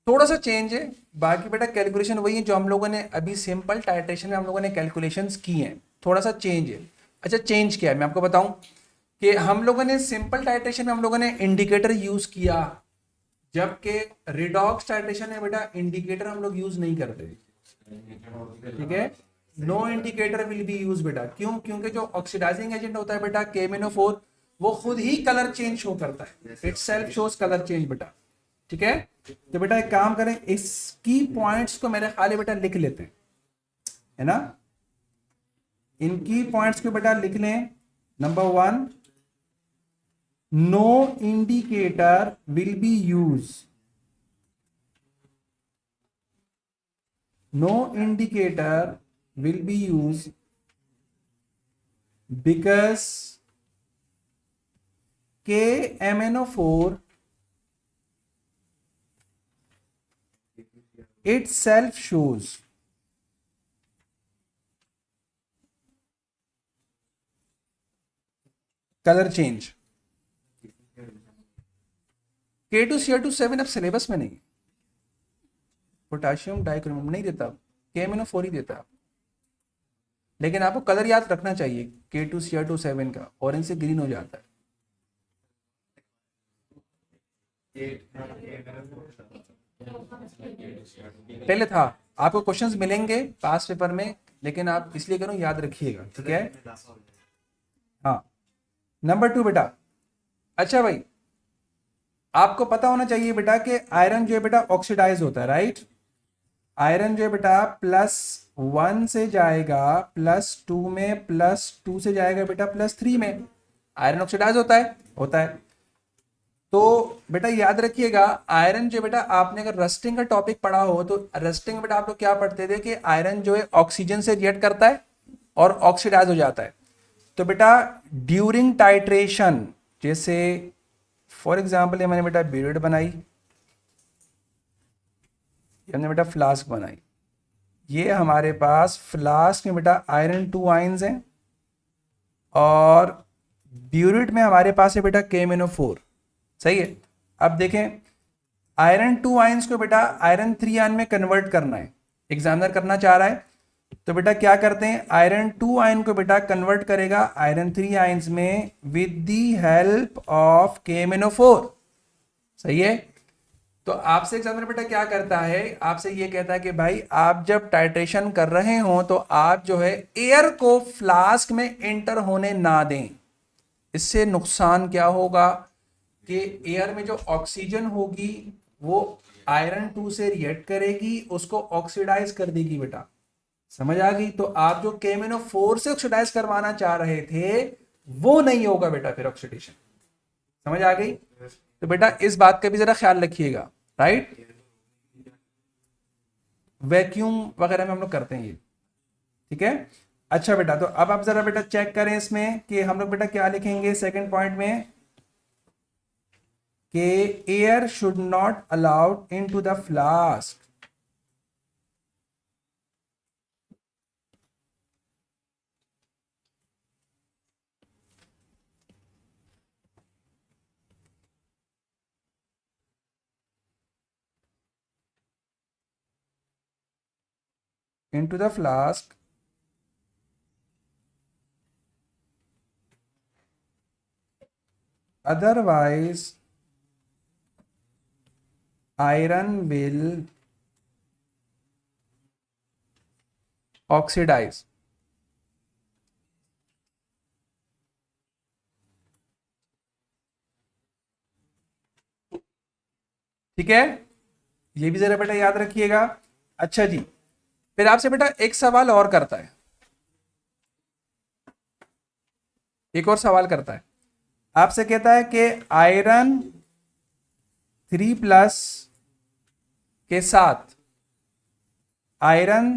थोड़ा सा चेंज है, बाकी बेटा कैलकुलेशन वही है जो हम लोगों ने अभी सिंपल टाइट्रेशन में हम लोगों ने कैलकुलेशंस की हैं, थोड़ा सा चेंज है। अच्छा, चेंज क्या है मैं आपको बताऊं कि हम लोगों ने सिंपल टाइट्रेशन में हम लोगों ने इंडिकेटर यूज किया, जबकि रिडॉक्स टाइट्रेशन में बेटा इंडिकेटर हम लोग यूज नहीं करते। ठीक है, no indicator will be use बेटा। क्यों? क्योंकि जो ऑक्सीडाइजिंग एजेंट होता है बेटा KMnO4 वो खुद ही कलर चेंज शो करता है, it self shows colour change बेटा। ठीक है, तो बेटा एक काम करें, इसकी पॉइंट्स को मेरे ख्याल बेटा लिख लेते हैं, है ना। इनकी पॉइंट्स को बेटा लिख लें। Number 1, no indicator will be use, no indicator will be used because KMnO4 itself shows color change। K2Cr2 7 अब सिलेबस में नहीं, पोटाशियम डाइक्रोम नहीं देता, KMnO4 ही देता। लेकिन आपको कलर याद रखना चाहिए K2Cr2 7 का, ऑरेंज से ग्रीन हो जाता है। पहले था, आपको क्वेश्चंस मिलेंगे पास पेपर में, लेकिन आप इसलिए करो याद रखिएगा। ठीक है, हाँ। नंबर 2 बेटा, अच्छा भाई आपको पता होना चाहिए बेटा कि आयरन जो है बेटा ऑक्सीडाइज होता है, राइट। आयरन जो है बेटा +1 से जाएगा +2 में, +2 से जाएगा बेटा +3 में, आयरन ऑक्सीडाइज होता है। तो बेटा याद रखिएगा, आयरन जो बेटा आपने अगर रस्टिंग का टॉपिक पढ़ा हो तो रस्टिंग बेटा आप लोग क्या पढ़ते थे कि आयरन जो है ऑक्सीजन से रिएक्ट करता है और ऑक्सीडाइज हो जाता है। तो बेटा ड्यूरिंग टाइट्रेशन, जैसे फॉर एग्जाम्पल ये मैंने बेटा बियर्ड बनाई, हमने बेटा फ्लास्क बनाई, ये हमारे पास फ्लास्क में बेटा आयरन 2 आयंस हैं और ब्यूरिट में हमारे पास है बेटा KMnO4। सही है। अब देखें, आयरन 2 आयंस को बेटा आयरन 3 आयन में कन्वर्ट करना है, एग्जामिनर करना चाह रहा है। तो बेटा क्या करते हैं, आयरन 2 आयन को बेटा कन्वर्ट करेगा आयरन 3 आयंस में with the help of KMnO4। सही है। तो आपसे एग्जामिनर बेटा क्या करता है, आपसे ये कहता है कि भाई आप जब टाइट्रेशन कर रहे हो तो आप जो है एयर को फ्लास्क में एंटर होने ना दें। इससे नुकसान क्या होगा कि एयर में जो ऑक्सीजन होगी वो आयरन 2 से रिएक्ट करेगी, उसको ऑक्सीडाइज कर देगी बेटा। समझ आ गई। तो आप जो KMnO4 से ऑक्सीडाइज करवाना चाह रहे थे वो नहीं होगा बेटा फिर ऑक्सीडेशन। समझ आ गई। तो बेटा इस बात का भी जरा ख्याल रखिएगा, राइट। वैक्यूम वगैरह में हम लोग करते हैं ये, ठीक है। अच्छा बेटा, तो अब आप जरा बेटा चेक करें इसमें कि हम लोग बेटा क्या लिखेंगे सेकंड पॉइंट में कि air should not allowed into the flask. into the flask otherwise iron will oxidize। ठीक है, ये भी जरा बेटा याद रखिएगा। अच्छा जी, फिर आपसे बेटा एक सवाल और करता है, एक और सवाल करता है, आपसे कहता है कि आयरन 3+ के साथ, आयरन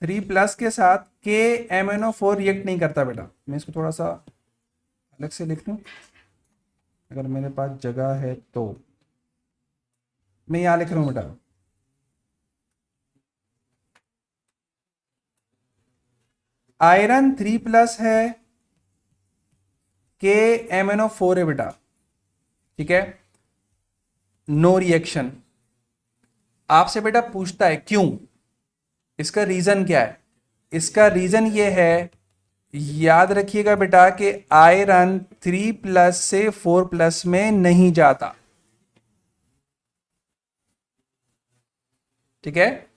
3+ के साथ KMnO4 रिएक्ट नहीं करता बेटा। मैं इसको थोड़ा सा अलग से लिख लूं अगर मेरे पास जगह है तो। मैं यहां लिख रहा हूं बेटा, आयरन 3+ है, KMnO4 है बेटा, ठीक है, नो रिएक्शन। आपसे बेटा पूछता है क्यों, इसका रीजन क्या है। इसका रीजन ये है, याद रखिएगा बेटा कि आयरन 3+ से 4+ में नहीं जाता, ठीक है।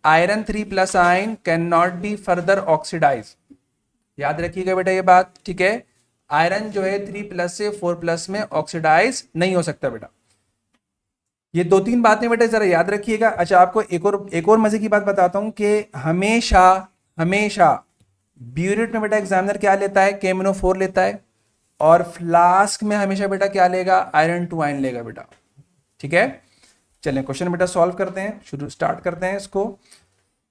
Iron 3+ ion can not be further oxidise, याद रखिएगा बेटा ये बात, ठीक है। आयरन जो है 3+ से 4+ में ऑक्सीडाइज नहीं हो सकता बेटा। ये 2-3 बातें बेटा जरा याद रखिएगा। अच्छा, आपको एक और मजे की बात बताता हूं कि हमेशा हमेशा ब्यूरेट में बेटा एग्जामिनर क्या लेता है, KMnO4 लेता है, और फ्लास्क में हमेशा बेटा क्या लेगा, आयरन 2 आयन लेगा बेटा, ठीक है। चलें क्वेश्चन बेटा सॉल्व करते हैं, शुरू स्टार्ट करते हैं इसको।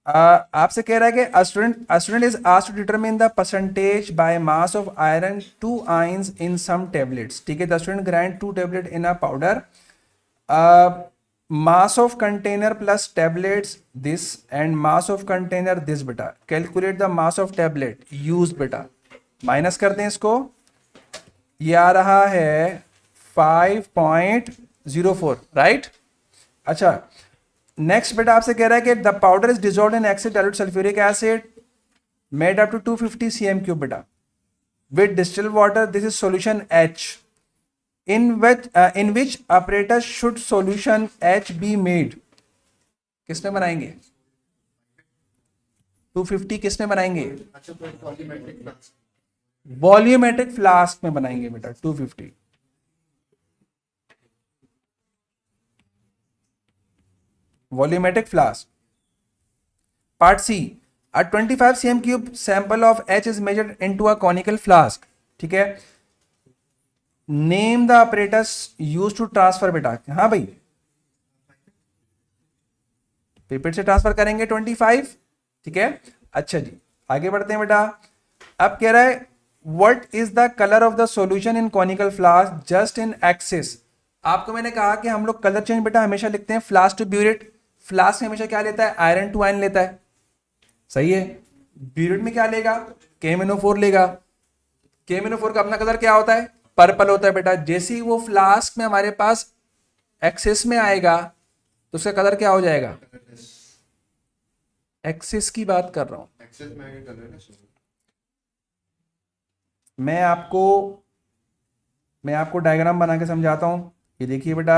आपसे कह रहा है कि student is asked to determine the percentage by mass of iron 2 ions in some tablets. ठीक है, the student grind 2 tablet in a powder, mass of container plus tablets this and mass of container this बेटा। Calculate the mass of tablet use बेटा, माइनस करते हैं इसको, ये आ रहा है 5.04, राइट। अच्छा, नेक्स्ट बेटा आपसे कह रहा है कि the powder is dissolved in acid dilute sulphuric acid made up to 250 cm³ बेटा with distilled water, this is solution H। in which apparatus should solution H be made। किसमें बनाएंगे 250, किसमें बनाएंगे, वॉल्यूमेट्रिक फ्लास्क में बनाएंगे बेटा 250। Volumetric flask. Part C, a 25 cm³ sample of H is measured into a conical flask। ठीक है, name the apparatus use to transfer बेटा। हाँ भाई, पिपेट से ट्रांसफर करेंगे 25, ठीक है। अच्छा जी, आगे बढ़ते हैं बेटा। अब कह रहा है what is the colour of the solution in conical flask just in axis. आपको मैंने कहा कि हम लोग कलर चेंज बेटा हमेशा लिखते हैं फ्लास्क टू ब्यूरेट। फ्लास्क में हमेशा क्या लेता है, आयरन 2 आयन लेता है, सही है। ब्यूरेट में क्या लेगा, KMnO4 लेगा। KMnO4 का अपना कलर क्या होता है, पर्पल होता है बेटा। जैसे ही वो फ्लास्क में हमारे पास एक्सिस में आएगा तो उसका कलर क्या हो जाएगा? एक्सिस की बात कर रहा हूं एक्सेस में आगे कलर है मैं आपको। मैं आपको डायग्राम बना के समझाता हूं। ये देखिए बेटा,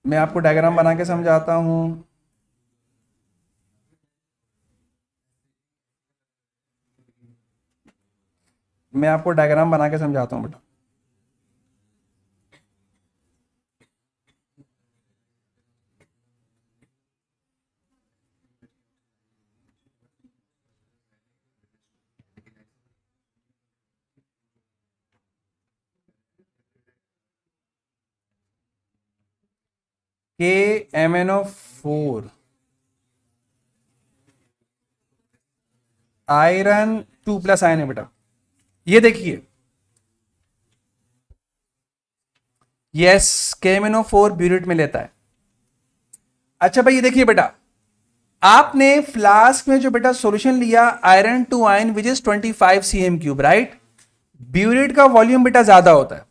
मैं आपको डायग्राम बना के समझाता हूं। मैं आपको डायग्राम बना के समझाता हूं बेटा। KMnO4 आयरन 2+ आयन है बेटा। ये देखिए, यस, KMnO4 ब्यूरेट में लेता है। अच्छा भाई, ये देखिए बेटा, आपने फ्लास्क में जो बेटा सॉल्यूशन लिया iron 2 ion which is 25 cm3, right? Burette का वॉल्यूम बेटा ज्यादा होता है।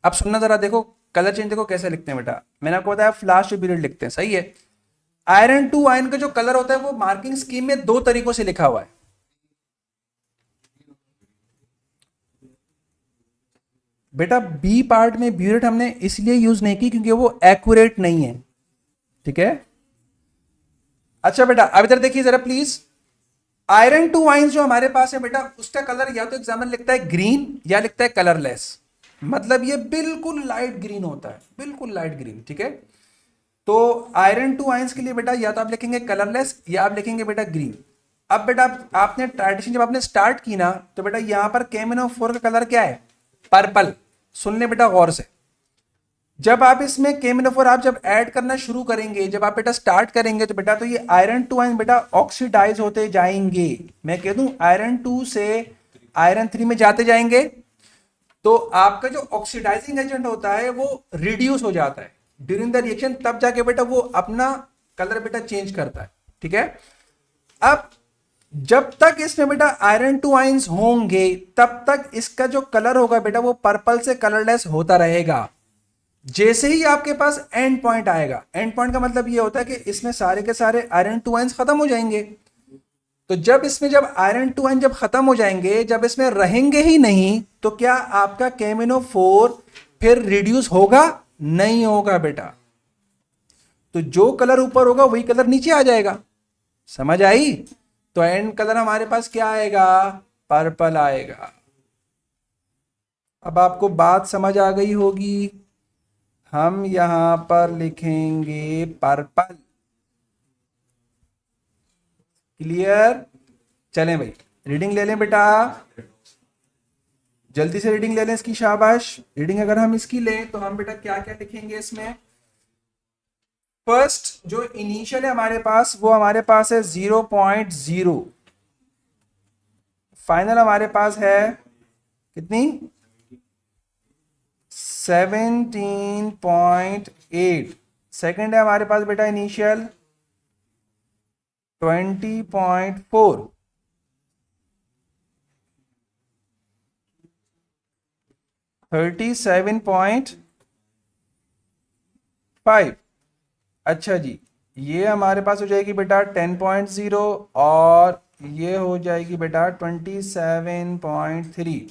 अब सुनना जरा, देखो कलर चेंज देखो कैसे लिखते हैं बेटा। मैंने आपको बताया फ्लास्क ब्यूरेट लिखते हैं, सही है। आयरन 2 आयन का जो कलर होता है वो मार्किंग स्कीम में दो तरीकों से लिखा हुआ है। बेटा बी पार्ट में ब्यूरेट हमने इसलिए यूज नहीं की क्योंकि वो एक्यूरेट नहीं है, ठीक है। अच्छा बेटा, अब इधर देखिए जरा प्लीज। आयरन 2 आयंस जो हमारे पास है बेटा, उसका कलर या तो एग्जाम्पल लिखता है ग्रीन या लिखता है कलरलेस। मतलब ये बिल्कुल लाइट ग्रीन होता है, बिल्कुल लाइट ग्रीन, ठीक है। तो आयरन 2 आयंस के लिए बेटा या तो आप लिखेंगे कलरलेस या आप लिखेंगे बेटा ग्रीन। अब बेटा आपने ट्रांजिशन जब आपने स्टार्ट की ना, तो बेटा यहां पर KMnO4 का कलर क्या है? पर्पल। सुन ले बेटा गौर से। जब आप इसमें KMnO4 आप जब ऐड करना शुरू करेंगे, जब आप बेटा स्टार्ट करेंगे, तो बेटा तो ये आयरन 2 आयन बेटा ऑक्सीडाइज होते जाएंगे। मैं कह दूं आयरन 2 से आयरन 3 में जाते जाएंगे, तो आपका जो ऑक्सीडाइजिंग एजेंट होता है वो रिड्यूस हो जाता है ड्यूरिंग द रिएक्शन, तब जाके बेटा वो अपना कलर बेटा चेंज करता है, ठीक है। अब जब तक इसमें बेटा आयरन 2 आयंस होंगे तब तक इसका जो कलर होगा बेटा वो पर्पल से कलरलेस होता रहेगा। जैसे ही आपके पास एंड पॉइंट आएगा, एंड पॉइंट का मतलब ये होता है कि इसमें सारे के सारे आयरन 2 आयंस खत्म हो जाएंगे। तो जब इसमें जब आयरन 2 आयन जब खत्म हो जाएंगे, जब इसमें रहेंगे ही नहीं, तो क्या आपका KMnO4 फिर रिड्यूस होगा? नहीं होगा बेटा। तो जो कलर ऊपर होगा वही कलर नीचे आ जाएगा। समझ आई? तो एंड कलर हमारे पास क्या आएगा? पर्पल आएगा। अब आपको बात समझ आ गई होगी। हम यहां पर लिखेंगे पर्पल। क्लियर? चलें भाई, रीडिंग ले लें बेटा, जल्दी से रीडिंग ले लें इसकी, शाबाश। रीडिंग अगर हम इसकी लें तो हम बेटा क्या क्या लिखेंगे इसमें? फर्स्ट जो इनिशियल है हमारे पास, वो हमारे पास है 0.0। फाइनल हमारे पास है कितनी? 17.8। सेकेंड है हमारे पास बेटा इनिशियल 20.4। थर्टी 7.5। अच्छा जी, ये हमारे पास हो जाएगी बेटा 10.0 और ये हो जाएगी बेटा 27.3।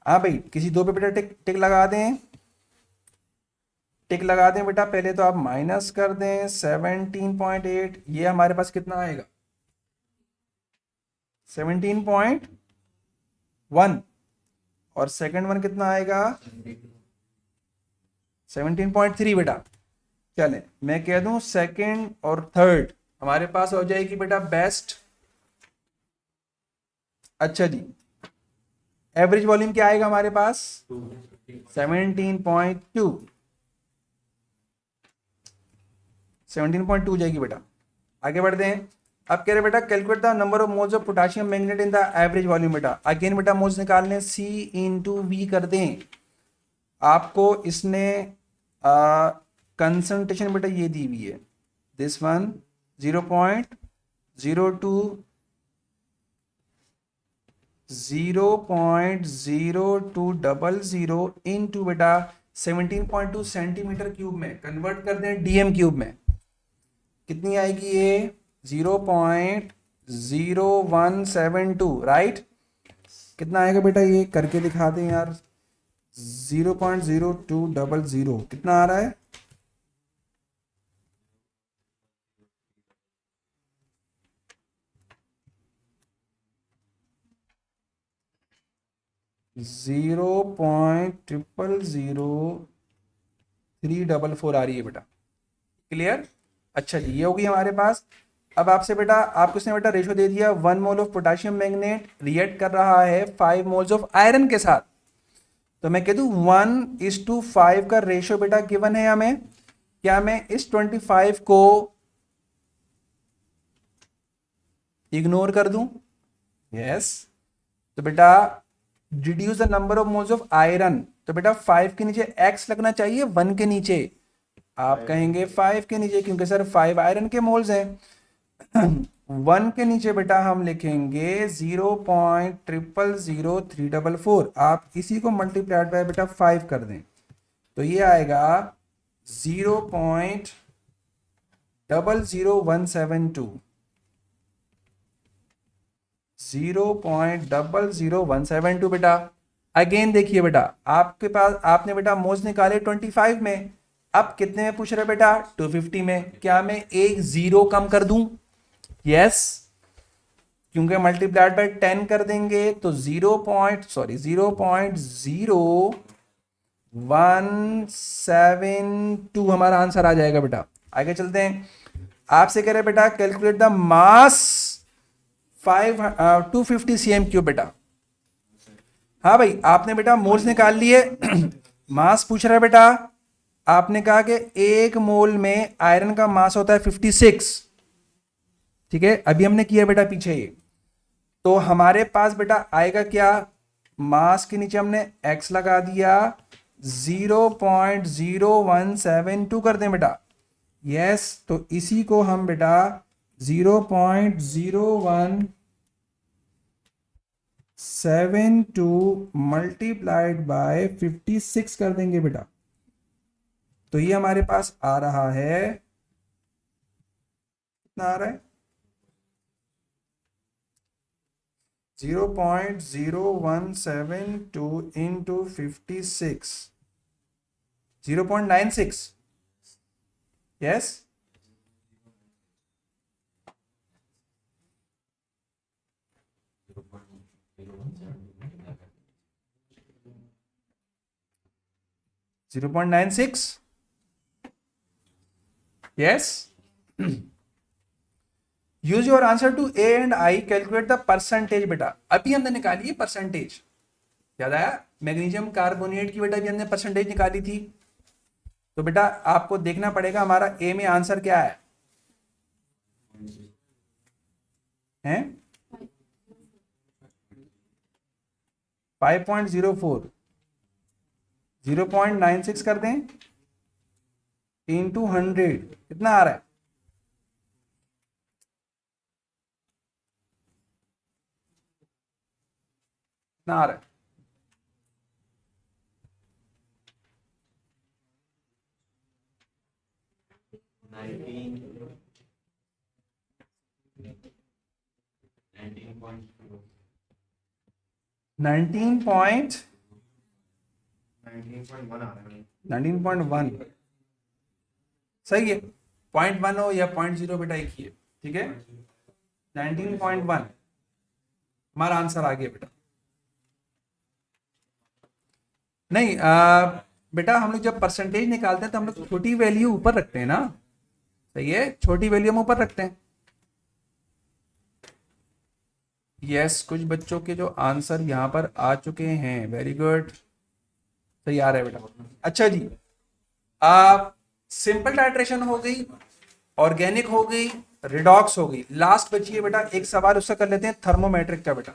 हाँ भाई, किसी दो पे बेटा टिक टिक लगा दें, टिक लगा दें बेटा। पहले तो आप माइनस कर दें 17.8, ये हमारे पास कितना आएगा? 17.1। और सेकंड वन कितना आएगा? 17.3 बेटा। चले मैं कह दूं सेकंड और थर्ड हमारे पास हो जाएगी बेटा बेस्ट। अच्छा जी, एवरेज वॉल्यूम क्या आएगा हमारे पास? 17.2। 17.2 जाएगी बेटा। आगे बढ़ते हैं। अब कह रहे बेटा calculate the number of moles of potassium magnet in the average volume. बेटा अगेन बेटा मोल्स निकालने, C इंटू V कर दें। आपको इसने कंसंट्रेशन बेटा ये दी हुई है, दिस वन 0.02 0.0200 इंटू बेटा 17.2 सेंटीमीटर क्यूब में कन्वर्ट कर दें डीएम क्यूब में, कितनी आएगी ये? 0.0172, राइट। कितना आएगा बेटा, ये करके दिखा दें यार। 0.0200 कितना आ रहा है? जीरो पॉइंट 0.00344 आ रही है बेटा। क्लियर? अच्छा जी, ये होगी हमारे पास। अब आपसे बेटा, आपको उसने बेटा रेशो दे दिया, 1 mole of potassium magnet react कर रहा है 5 मोल्स ऑफ आयरन के साथ। तो मैं कह दूं 1:5 का रेशो बेटा गिवन है हमें। क्या मैं इस 25 को इग्नोर कर दूं? यस। तो बेटा reduce the number of moles of iron, तो बेटा 5 के नीचे x लगना चाहिए 1 के नीचे। आप कहेंगे 5 के नीचे, क्योंकि सर 5 आयरन के मोल्स हैं। 1 के नीचे बेटा हम लिखेंगे 0.000344। आप इसी को मल्टीप्लाइड बाय बेटा 5 कर दें, तो ये आएगा 0.00172। 0.00172 बेटा। अगेन देखिए बेटा, आपके पास आपने बेटा मोल्स निकाले 25 में, अब कितने में पूछ रहे बेटा? 250 में। क्या मैं एक जीरो कम कर दूं? यस, क्योंकि मल्टीप्लाइड बाय 10 कर देंगे तो 0.0172 हमारा आंसर आ जाएगा बेटा। आगे चलते हैं। आपसे कह रहे बेटा calculate the mass 250 CM cube बेटा। हाँ भाई, आपने बेटा मोल्स निकाल लिए। मास पूछ रहा है बेटा। आपने कहा कि एक मोल में आयरन का मास होता है 56, ठीक है, अभी हमने किया बेटा पीछे ये। तो हमारे पास बेटा आएगा क्या? मास के नीचे हमने x लगा दिया, 0.0172 कर दें बेटा। यस, तो इसी को हम बेटा 0.0172 मल्टीप्लाइड बाय 56 कर देंगे बेटा। तो ये हमारे पास आ रहा है, कितना आ रहा है? 0.0172 इंटू 56, 0.96। Yes, zero point 96। Yes, use your answer to A and I, calculate the percentage बेटा। अभी हमने निकाली है परसेंटेज, याद आया? मैग्नीशियम कार्बोनेट की बेटा भी हमने परसेंटेज निकाली थी। तो बेटा आपको देखना पड़ेगा हमारा ए में आंसर क्या है, हैं? 5.04, 0.96 कर दें इंटू 100, कितना आ रहा है? कितना आ रहा है? 19.1 सही है। 0.1 हो या 0.0 बेटा एक ही है, ठीक है। 19.1 हमारा आंसर आ गया बेटा। नहीं बेटा, हम लोग जब परसेंटेज निकालते हैं तो हम लोग छोटी वैल्यू ऊपर रखते हैं ना, सही है, छोटी वैल्यू हम ऊपर रखते हैं। यस, कुछ बच्चों के जो आंसर यहाँ पर आ चुके हैं, वेरी गुड, सही आ रहा है बेटा। अच्छा जी, आप सिंपल टाइट्रेशन हो गई, ऑर्गेनिक हो गई, रिडॉक्स हो गई, लास्ट बची है बेटा एक सवाल, उसका कर लेते हैं थर्मोमेट्रिक का बेटा।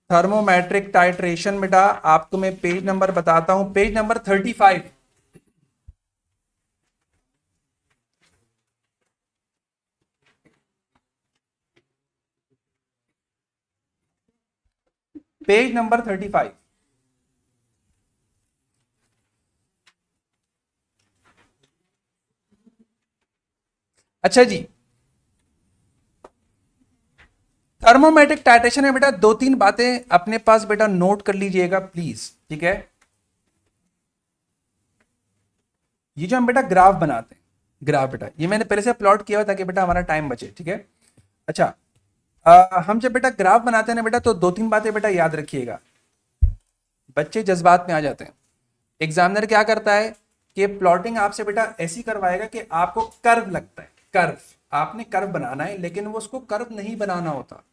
थर्मोमेट्रिक टाइट्रेशन बेटा, आपको मैं पेज नंबर बताता हूं, पेज नंबर 35। Page number 35। अच्छा जी, थर्मोमेट्रिक टाइट्रेशन में बेटा 2-3 बातें अपने पास बेटा नोट कर लीजिएगा प्लीज, ठीक है। ये जो हम बेटा ग्राफ बनाते हैं, ग्राफ बेटा ये मैंने पहले से प्लॉट किया हुआ ताकि बेटा हमारा टाइम बचे, ठीक है। अच्छा, हम जब बेटा ग्राफ बनाते हैं ना बेटा, तो 2-3 बातें बेटा याद रखिएगा। बच्चे जज्बात में आ जाते हैं। एग्जामिनर क्या करता है कि प्लॉटिंग आपसे बेटा ऐसी करवाएगा कि आपको कर्व लगता है, कर्व आपने कर्व बनाना है, लेकिन वो उसको कर्व नहीं बनाना होता।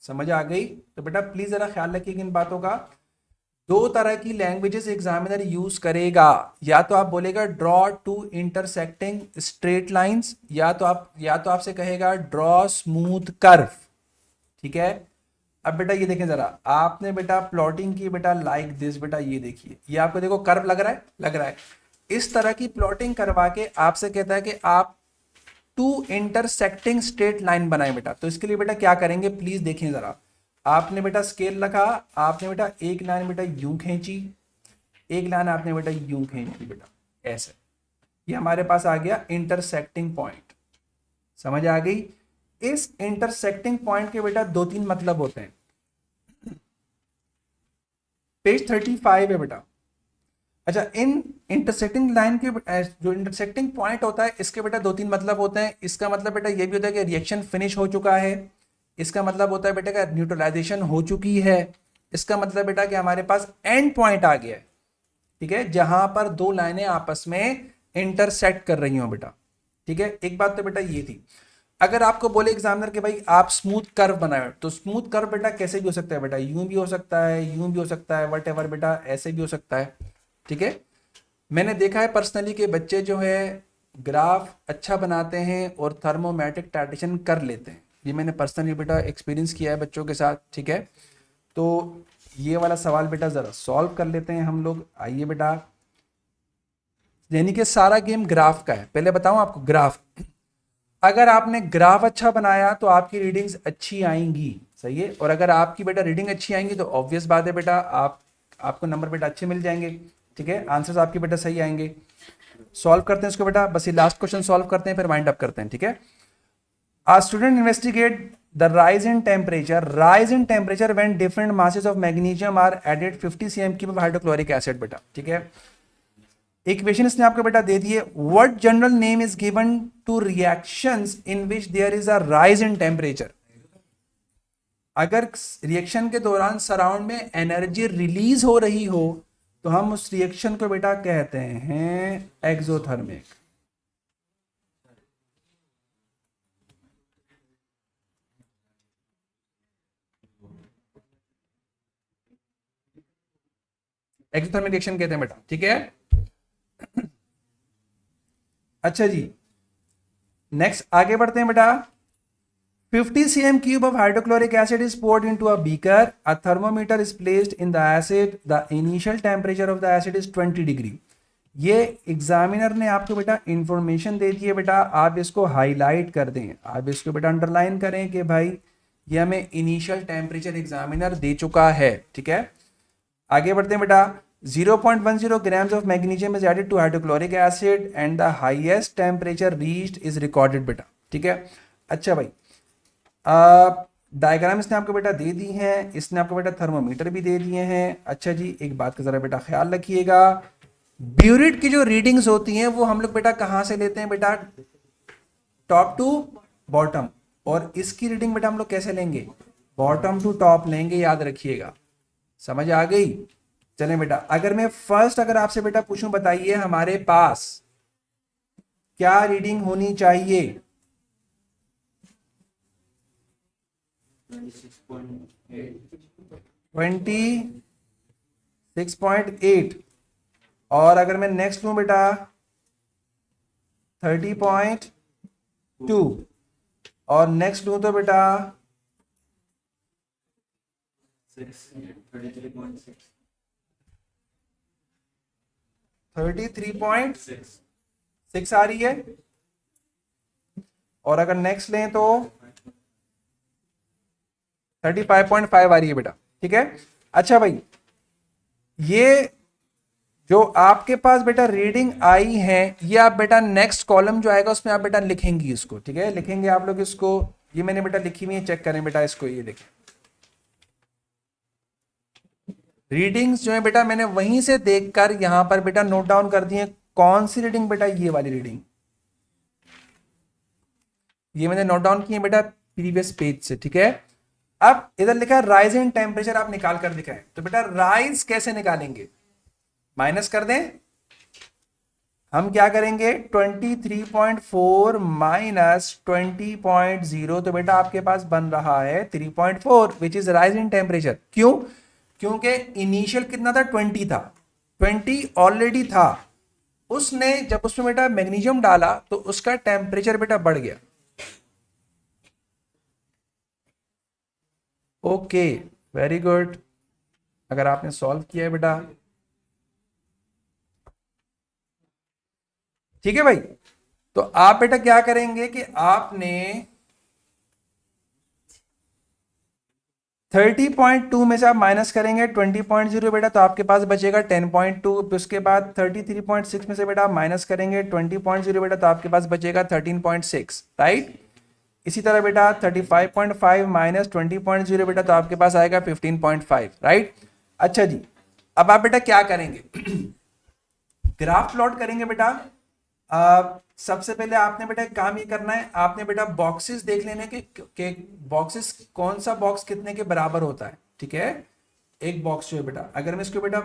समझ आ गई? तो बेटा प्लीज जरा ख्याल रखिएगा इन बातों का। 2 तरह की लैंग्वेजेस एग्जामिनर यूज करेगा, या तो आप बोलेगा draw two intersecting straight lines, या तो आपसे कहेगा ड्रॉ स्मूथ कर्व, ठीक है। अब बेटा ये देखें जरा, आपने बेटा प्लॉटिंग की बेटा लाइक दिस, बेटा ये देखिए, ये आपको देखो कर्व लग रहा है, लग रहा है। इस तरह की प्लॉटिंग करवा के आपसे कहता है कि आप 2 इंटरसेक्टिंग स्ट्रेट लाइन बनाए बेटा। तो इसके लिए बेटा क्या करेंगे, प्लीज देखें जरा। आपने बेटा स्केल रखा, आपने बेटा एक लाइन बेटा यूं खींची, एक लाइन आपने बेटा यूं खींची बेटा, ऐसे। ये हमारे पास आ गया इंटरसेक्टिंग पॉइंट। समझ आ गई? इस इंटरसेक्टिंग पॉइंट के बेटा 2-3 मतलब होते हैं। पेज 35 है बेटा। अच्छा, इन इंटरसेक्टिंग लाइन के जो इंटरसेक्टिंग पॉइंट होता है, इसके बेटा 2-3 मतलब होते हैं। इसका मतलब बेटा ये भी होता है कि रिएक्शन फिनिश हो चुका है। इसका मतलब होता है बेटा कि न्यूट्रलाइजेशन हो चुकी है। इसका मतलब बेटा कि हमारे पास एंड पॉइंट आ गया है, ठीक है, जहां पर 2 लाइनें आपस में इंटरसेक्ट कर रही हो बेटा, ठीक है। एक बात तो बेटा ये थी, अगर आपको बोले एग्जामिनर के भाई आप स्मूथ कर्व बनाए, तो स्मूथ कर्व बेटा कैसे भी हो सकता है बेटा, यूं भी हो सकता है, यूं भी हो सकता है, वट एवर बेटा, ऐसे भी हो सकता है, ठीक है। मैंने देखा है पर्सनली कि बच्चे जो है ग्राफ अच्छा बनाते हैं और थर्मोमेट्रिक टाइट्रेशन कर लेते हैं। ये मैंने पर्सनली बेटा एक्सपीरियंस किया है बच्चों के साथ, ठीक है। तो ये वाला सवाल बेटा ज़रा सॉल्व कर लेते हैं हम लोग। आइए बेटा, यानी कि सारा गेम ग्राफ का है। पहले बताऊं आपको ग्राफ, अगर आपने ग्राफ अच्छा बनाया तो आपकी रीडिंग्स अच्छी आएंगी, सही है। और अगर आपकी बेटा रीडिंग अच्छी आएंगी तो ऑब्वियस बात है बेटा आपको नंबर बेटा अच्छे मिल जाएंगे, ठीक है। आंसर्स आपके बेटा सही आएंगे। सॉल्व करते हैं इसको बेटा, बस ये लास्ट क्वेश्चन सॉल्व करते हैं फिर वाइंड अप करते हैं, ठीक है। A student investigate the rise in temperature when different masses of magnesium are added 50 cm cube of hydrochloric acid बेटा, ठीक है। इक्वेशन इसने आपको बेटा दे दी है। What general name is given to reactions in which there is a rise in temperature. अगर रिएक्शन के दौरान सराउंड में एनर्जी रिलीज हो रही हो तो हम उस रिएक्शन को बेटा कहते हैं एक्सोथर्मिक। एक्सोथर्मिक रिएक्शन कहते हैं बेटा, ठीक है। अच्छा जी, नेक्स्ट आगे बढ़ते हैं बेटा। 50 cm cube of hydrochloric acid is poured into a beaker. A thermometer is placed in the acid. The initial temperature of the acid is 20 degree. ये एग्जामिनर ने आपको बेटा इंफॉर्मेशन दे दी है बेटा, आप इसको हाईलाइट कर दें, आप इसको बेटा अंडरलाइन करें कि भाई ये हमें इनिशियल टेम्परेचर एग्जामिनर दे चुका है, ठीक है। आगे बढ़ते हैं बेटा। 0.10 grams of magnesium is added to hydrochloric acid and the highest temperature reached is recorded बेटा, ठीक है। अच्छा भाई, डायग्राम इसने आपको बेटा दे दी हैं, इसने आपको बेटा थर्मोमीटर भी दे दिए हैं। अच्छा जी, एक बात का जरा बेटा ख्याल रखिएगा, ब्यूरिट की जो रीडिंग्स होती हैं वो हम लोग बेटा कहाँ से लेते हैं बेटा, टॉप टू बॉटम। और इसकी रीडिंग बेटा हम लोग कैसे लेंगे, बॉटम टू टॉप लेंगे, याद रखिएगा। समझ आ गई? चलें बेटा, अगर मैं फर्स्ट अगर आपसे बेटा पूछूं, बताइए हमारे पास क्या रीडिंग होनी चाहिए। 26.8। और अगर मैं नेक्स्ट लूं बेटा 30.2, और नेक्स्ट लूं तो बेटा 33.6 आ रही है। और अगर नेक्स्ट लें तो 35.5 आ रही है बेटा, ठीक है। अच्छा भाई, ये जो आपके पास बेटा रीडिंग आई है ये आप बेटा नेक्स्ट कॉलम जो आएगा उसमें आप बेटा लिखेंगी इसको, ठीक है, लिखेंगे आप लोग इसको। ये मैंने बेटा लिखी हुई है, चेक करें बेटा इसको, ये देखें रीडिंग्स जो है बेटा मैंने वहीं से देखकर यहां पर बेटा नोट डाउन कर दी है। कौन सी रीडिंग बेटा? ये वाली रीडिंग, ये मैंने नोट डाउन की है बेटा प्रीवियस पेज से, ठीक है। अब इधर लिखा है राइज इन टेम्परेचर, आप निकाल कर दिखाएं। तो बेटा राइज कैसे निकालेंगे? माइनस कर दें। हम क्या करेंगे? 23.4 माइनस 20.0, तो बेटा आपके पास बन रहा है 3.4 which is rise in temperature. क्यों? क्योंकि इनिशियल कितना था? 20 था, 20 ऑलरेडी था। उसने जब उसमें बेटा मैग्नीशियम डाला तो उसका टेम्परेचर बेटा बढ़ गया। Okay, very good. अगर आपने सॉल्व किया है बेटा, ठीक है भाई, तो आप बेटा क्या करेंगे कि आपने 30.2 में से आप माइनस करेंगे 20.0 बेटा, तो आपके पास बचेगा 10.2। उसके बाद 33.6 में से बेटा आप माइनस करेंगे 20.0 बेटा, तो आपके पास बचेगा 13.6, राइट। इसी तरह बेटा 35.5 माइनस 20.0 बेटा, तो आपके पास आएगा 15.5, राइट। अच्छा जी, अब आप बेटा क्या करेंगे? ग्राफ प्लॉट करेंगे बेटा। सबसे पहले आपने बेटा एक काम ये करना है, आपने बेटा बॉक्सेस देख लेने के बॉक्सेस कौन सा बॉक्स कितने के बराबर होता है, ठीक है। एक बॉक्स जो है बेटा, अगर मैं इसको बेटा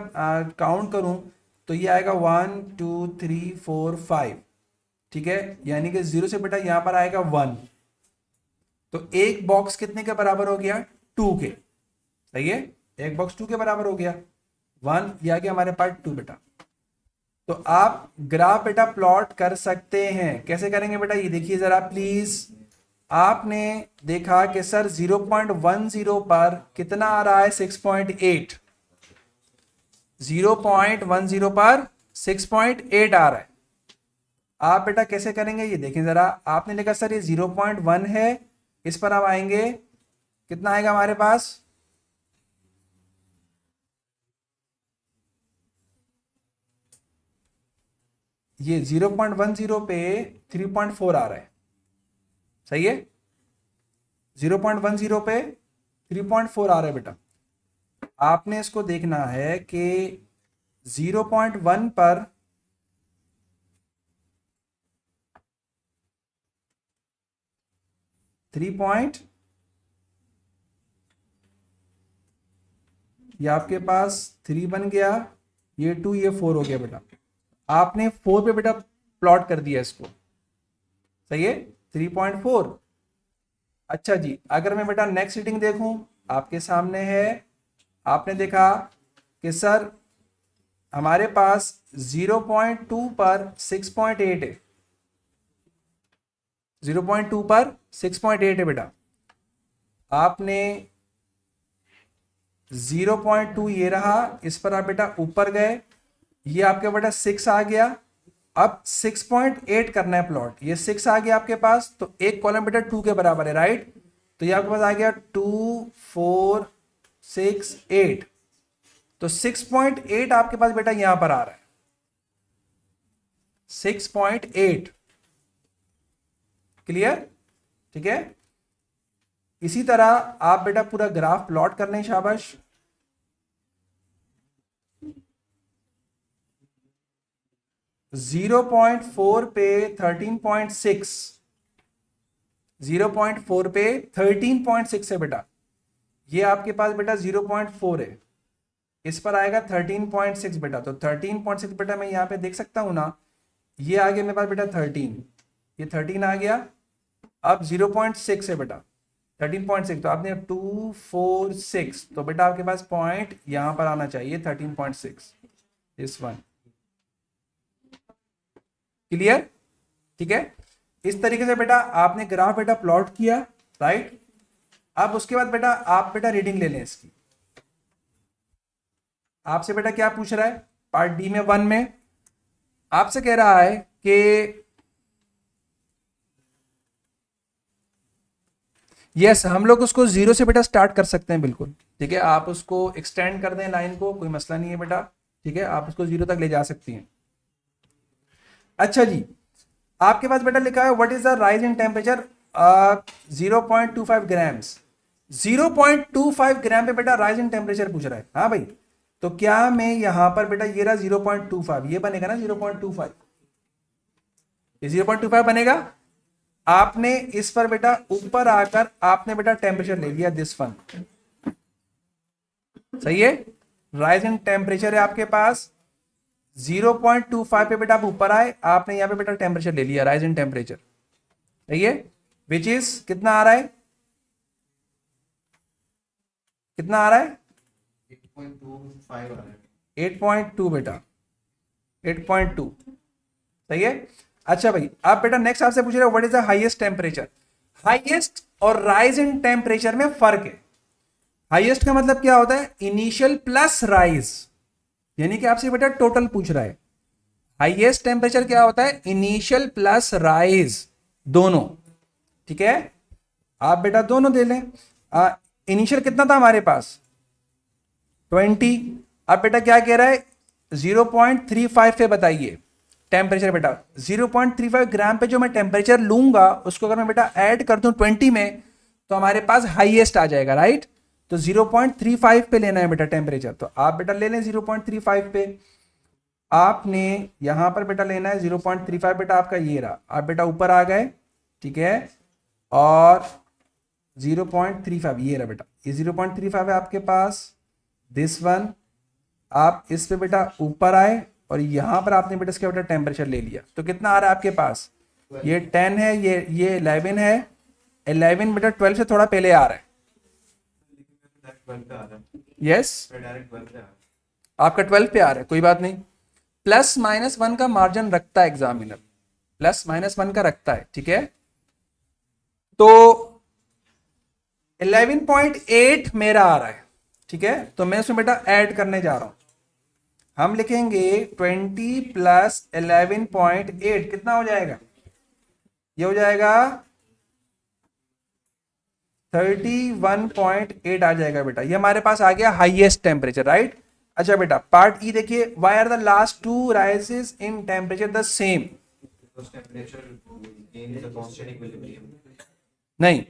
काउंट करूं तो ये आएगा 1 2 3 4 5, ठीक है, यानी कि 0 से बेटा यहां पर आएगा 1। तो एक बॉक्स कितने के बराबर हो गया? 2 के, सही है, एक बॉक्स 2 के बराबर हो गया। 1 ये आ गया हमारे पास 2 बेटा। तो आप ग्राफ बेटा प्लॉट कर सकते हैं। कैसे करेंगे बेटा? ये देखिए जरा प्लीज। आपने देखा कि सर 0.10 पर कितना आ रहा है? 6.8। 0.10 पर 6.8 आ रहा है। आप बेटा कैसे करेंगे ये देखें जरा। आपने लिखा सर ये 0.1 है, इस पर आप आएंगे, कितना आएगा हमारे पास? ये 0.10 पे 3.4 आ रहा है, सही है। 0.10 पे 3.4 आ रहा है बेटा। आपने इसको देखना है कि 0.1 पर 3. ये आपके पास 3 बन गया, ये 2, ये 4 हो गया बेटा। आपने 4 पे बेटा प्लॉट कर दिया इसको, सही है, 3.4। अच्छा जी, अगर मैं बेटा नेक्स्ट रीडिंग देखूं, आपके सामने है, आपने देखा कि सर हमारे पास 0.2 पर 6.8 है, 0.2 पर 6.8 है बेटा। आपने 0.2 ये रहा, इस पर आप बेटा ऊपर गए, ये आपके बेटा 6 आ गया। अब 6.8 करना है प्लॉट, ये 6 आ गया आपके पास, तो एक कॉलम बेटा 2 के बराबर है, राइट। तो ये आपके पास आ गया 2 4 6 8। तो 6.8 आपके पास बेटा यहां पर आ रहा है, 6.8। क्लियर? ठीक है। इसी तरह आप बेटा पूरा ग्राफ प्लॉट करने, शाबाश। जीरो पॉइंट फोर पे 13.6, 0.4 पे 13.6 है बेटा। ये आपके पास बेटा 0.4 है, इस पर आएगा 13.6 बेटा। तो 13.6 बेटा मैं यहाँ पे देख सकता हूँ ना, ये आ गया मेरे पास बेटा 13, ये 13 आ गया। अब 0.6 है बेटा, 13.6, तो आपने 2 4 6, तो बेटा आपके पास पॉइंट यहाँ पर आना चाहिए 13.6, दिस वन। क्लियर? ठीक है। इस तरीके से बेटा आपने ग्राफ बेटा प्लॉट किया, राइट। अब उसके बाद बेटा आप बेटा रीडिंग ले लें इसकी। आपसे बेटा क्या पूछ रहा है पार्ट डी में 1 में? आपसे कह रहा है कि यस, हम लोग उसको 0 से बेटा स्टार्ट कर सकते हैं, बिल्कुल ठीक है। आप उसको एक्सटेंड कर दें लाइन को, कोई मसला नहीं है बेटा, ठीक है, आप उसको 0 तक ले जा सकती हैं। अच्छा जी, आपके पास बेटा लिखा है what is the rise in temperature 0.25 grams. 0.25 ग्राम पे बेटा राइज इन टेम्परेचर पूछ रहा है। हाँ भाई, तो क्या मैं यहां पर बेटा ये रहा 0.25, ये बनेगा ना 0.25, ये 0.25 बनेगा। आपने इस पर बेटा ऊपर आकर आपने बेटा टेम्परेचर ले लिया, दिस वन, सही है। राइज इन टेम्परेचर है आपके पास 0.25 पे बेटा आप ऊपर आए, आपने यहां पे बेटा टेम्परेचर ले लिया, राइज इन टेम्परेचर, सही है। विच इज कितना आ रहा है, कितना आ रहा है 8.25 आ रहा है। 8.2 बेटा, 8.2, सही है। अच्छा भाई, आप बेटा नेक्स्ट आपसे पूछ रहे हो what is the highest temperature. Highest और राइज इन टेम्परेचर में फर्क है। हाईएस्ट का मतलब क्या होता है, इनिशियल प्लस राइज, यानी कि आपसे बेटा टोटल पूछ रहा है। हाईएस्ट टेम्परेचर क्या होता है, इनिशियल प्लस राइज दोनों, ठीक है। आप बेटा दोनों दे लें। इनिशियल कितना था हमारे पास 20, अब बेटा क्या कह रहा है 0.35 पे बताइए टेम्परेचर। बेटा 0.35 ग्राम पे जो मैं टेम्परेचर लूंगा उसको अगर मैं बेटा ऐड कर दूं 20 में तो हमारे पास हाईएस्ट आ जाएगा, राइट। तो 0.35 पे लेना है बेटा टेम्परेचर, तो आप बेटा ले लें 0.35 पे। आपने यहां पर बेटा लेना है 0.35, बेटा आपका ये रहा, आप बेटा ऊपर आ गए, ठीक है। और 0.35 ये रहा बेटा, ये 0.35 है आपके पास, दिस वन। आप इस पे बेटा ऊपर आए और यहां पर आपने बेटा इसका बेटा टेम्परेचर ले लिया, तो कितना आ रहा है आपके पास, ये 10 है, ये 11 है, 11 बेटा 12 से थोड़ा पहले आ रहा है, यस आपका 12 पे आ रहा है, कोई बात नहीं। प्लस माइनस 1 का मार्जिन रखता है एग्जामिनर, प्लस माइनस 1 का रखता है, ठीक है। तो 11.8 मेरा आ रहा है, ठीक है। तो मैं उसमें बेटा ऐड करने जा रहा हूं, हम लिखेंगे 20 प्लस 11.8 कितना हो जाएगा, ये हो जाएगा 31.8 आ जाएगा बेटा, ये हमारे पास आ गया हाईएस्ट टेम्परेचर, राइट। अच्छा बेटा पार्ट ई देखिए, why are the last two rises in temperature the same. नहीं,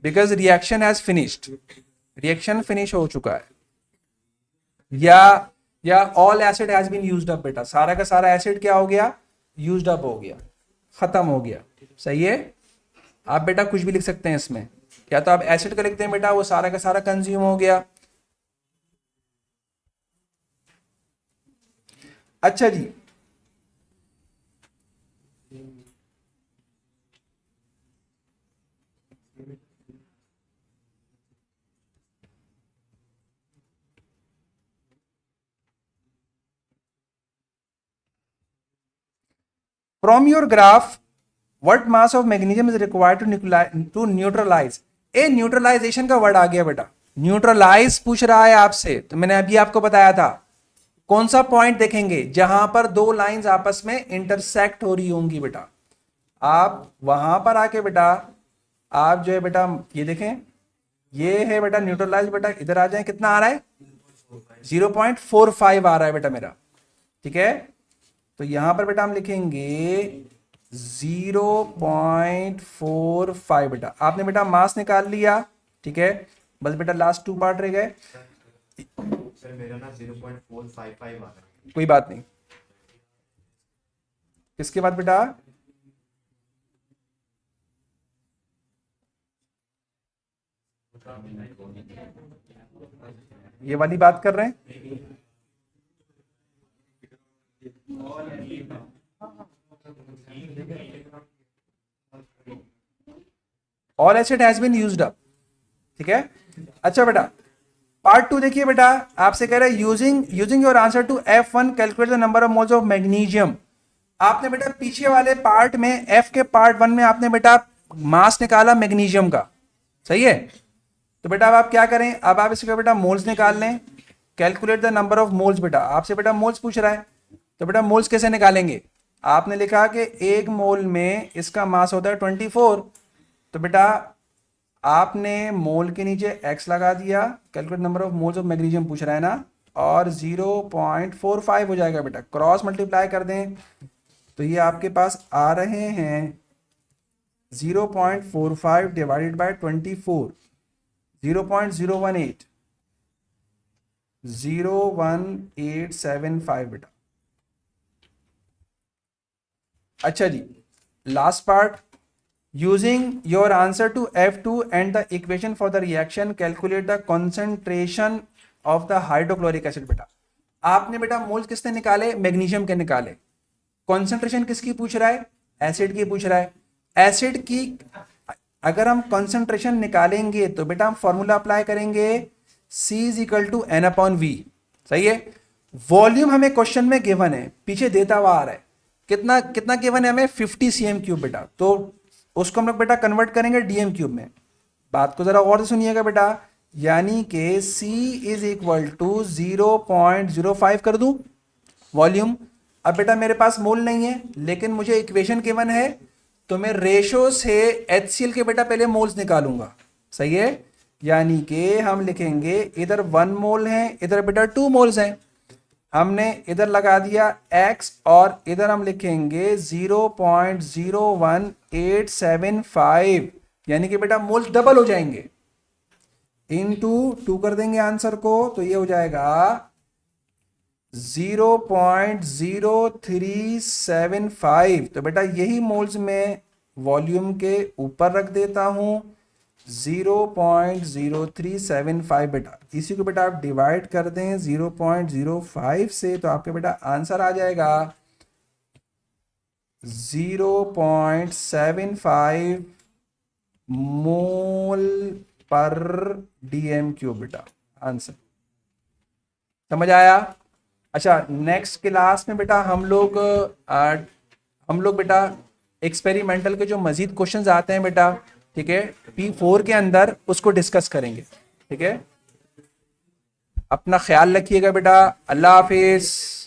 because reaction has finished, reaction finish हो चुका है, या all acid has been used up बेटा, सारा का सारा एसिड क्या हो गया, यूज्ड अप हो गया, खत्म हो गया, सही है। आप बेटा कुछ भी लिख सकते हैं इसमें, या तो आप एसिड का लिखते हैं बेटा वो सारा का सारा कंज्यूम हो गया। अच्छा जी, from your graph what mass of magnesium is required to neutralise. ए न्यूट्रलाइजेशन का वर्ड आ गया बेटा, न्यूट्रलाइज पूछ रहा है आपसे, तो मैंने अभी आपको बताया था कौन सा पॉइंट देखेंगे जहां पर दो लाइंस आपस में इंटरसेक्ट हो रही होंगी बेटा, आप वहां पर आके बेटा आप जो है बेटा ये देखें, ये है बेटा न्यूट्रलाइज, बेटा इधर आ जाए, कितना आ रहा है 0.45 आ रहा है बेटा मेरा, ठीक है। तो यहां पर बेटा हम लिखेंगे 0.45 बेटा, आपने बेटा मास निकाल लिया, ठीक है। बस बेटा लास्ट 2 पार्ट रह गए, सर मेरा ना 0.455 आ रहा है। कोई बात नहीं। इसके बाद बेटा ये वाली बात कर रहे हैं, all acid has been used up, ठीक है। अच्छा बेटा पार्ट 2 देखिए बेटा, आपसे कह रहा है using your answer to F1 calculate the number of moles of magnesium. आपने बेटा पीछे वाले पार्ट में F के पार्ट 1 में आपने बेटा मास निकाला मैग्नीशियम का, सही है। तो बेटा अब आप क्या करें, अब आप इसके बेटा मोल्स निकाल लें, calculate the number of moles. बेटा आपसे बेटा मोल्स पूछ रहा है, तो बेटा मोल्स कैसे निकालेंगे, आपने लिखा कि 1 मोल में इसका मास होता है 24, तो बेटा आपने मोल के नीचे x लगा दिया, calculate number of moles of magnesium पूछ रहा है ना, और 0.45 हो जाएगा बेटा। क्रॉस मल्टीप्लाई कर दें तो ये आपके पास आ रहे हैं 0.45 डिवाइडेड बाय 24, 0.018, 01875 बेटा। अच्छा जी, last part, using your answer to F2 and the equation for the reaction calculate the concentration of the hydrochloric acid. बेटा आपने बेटा मोल्स किसने निकाले, मैग्नीशियम के निकाले। कॉन्सेंट्रेशन किसकी पूछ रहा है, एसिड की पूछ रहा है। एसिड की अगर हम कॉन्सेंट्रेशन निकालेंगे तो बेटा हम फॉर्मूला अप्लाई करेंगे C is equal to N/V। सही है। वॉल्यूम हमें क्वेश्चन में गिवन है, पीछे देता हुआ आ रहा है, कितना कितना गिवन है हमें, 50 cm3 बेटा। तो उसको हम लोग बेटा कन्वर्ट करेंगे DM³ में। बात को जरा और से सुनिएगा बेटा, यानी कि C इज इक्वल टू 0.05 कर दूं वॉल्यूम। अब बेटा मेरे पास मोल नहीं है लेकिन मुझे इक्वेशन गिवन है, तो मैं रेशो से HCl के बेटा पहले मोल्स निकालूंगा। सही है, यानी कि हम लिखेंगे इधर 1 मोल है, इधर बेटा 2 मोल्स हैं। हमने इधर लगा दिया X और इधर हम लिखेंगे 0.01875, यानी कि बेटा मोल्स डबल हो जाएंगे। इनटू 2 कर देंगे आंसर को, तो ये हो जाएगा 0.0375। तो बेटा यही मोल्स में वॉल्यूम के ऊपर रख देता हूं, 0.0375 बेटा। इसी को बेटा आप डिवाइड कर दें 0.05 से, तो आपके बेटा आंसर आ जाएगा 0.75 मोल पर DM³ बेटा आंसर। समझ आया। अच्छा, नेक्स्ट क्लास में बेटा हम लोग बेटा एक्सपेरिमेंटल के जो मजीद क्वेश्चंस आते हैं बेटा, ठीक है, P4 के अंदर, उसको डिस्कस करेंगे। ठीक है, अपना ख्याल रखिएगा बेटा। अल्लाह हाफिज।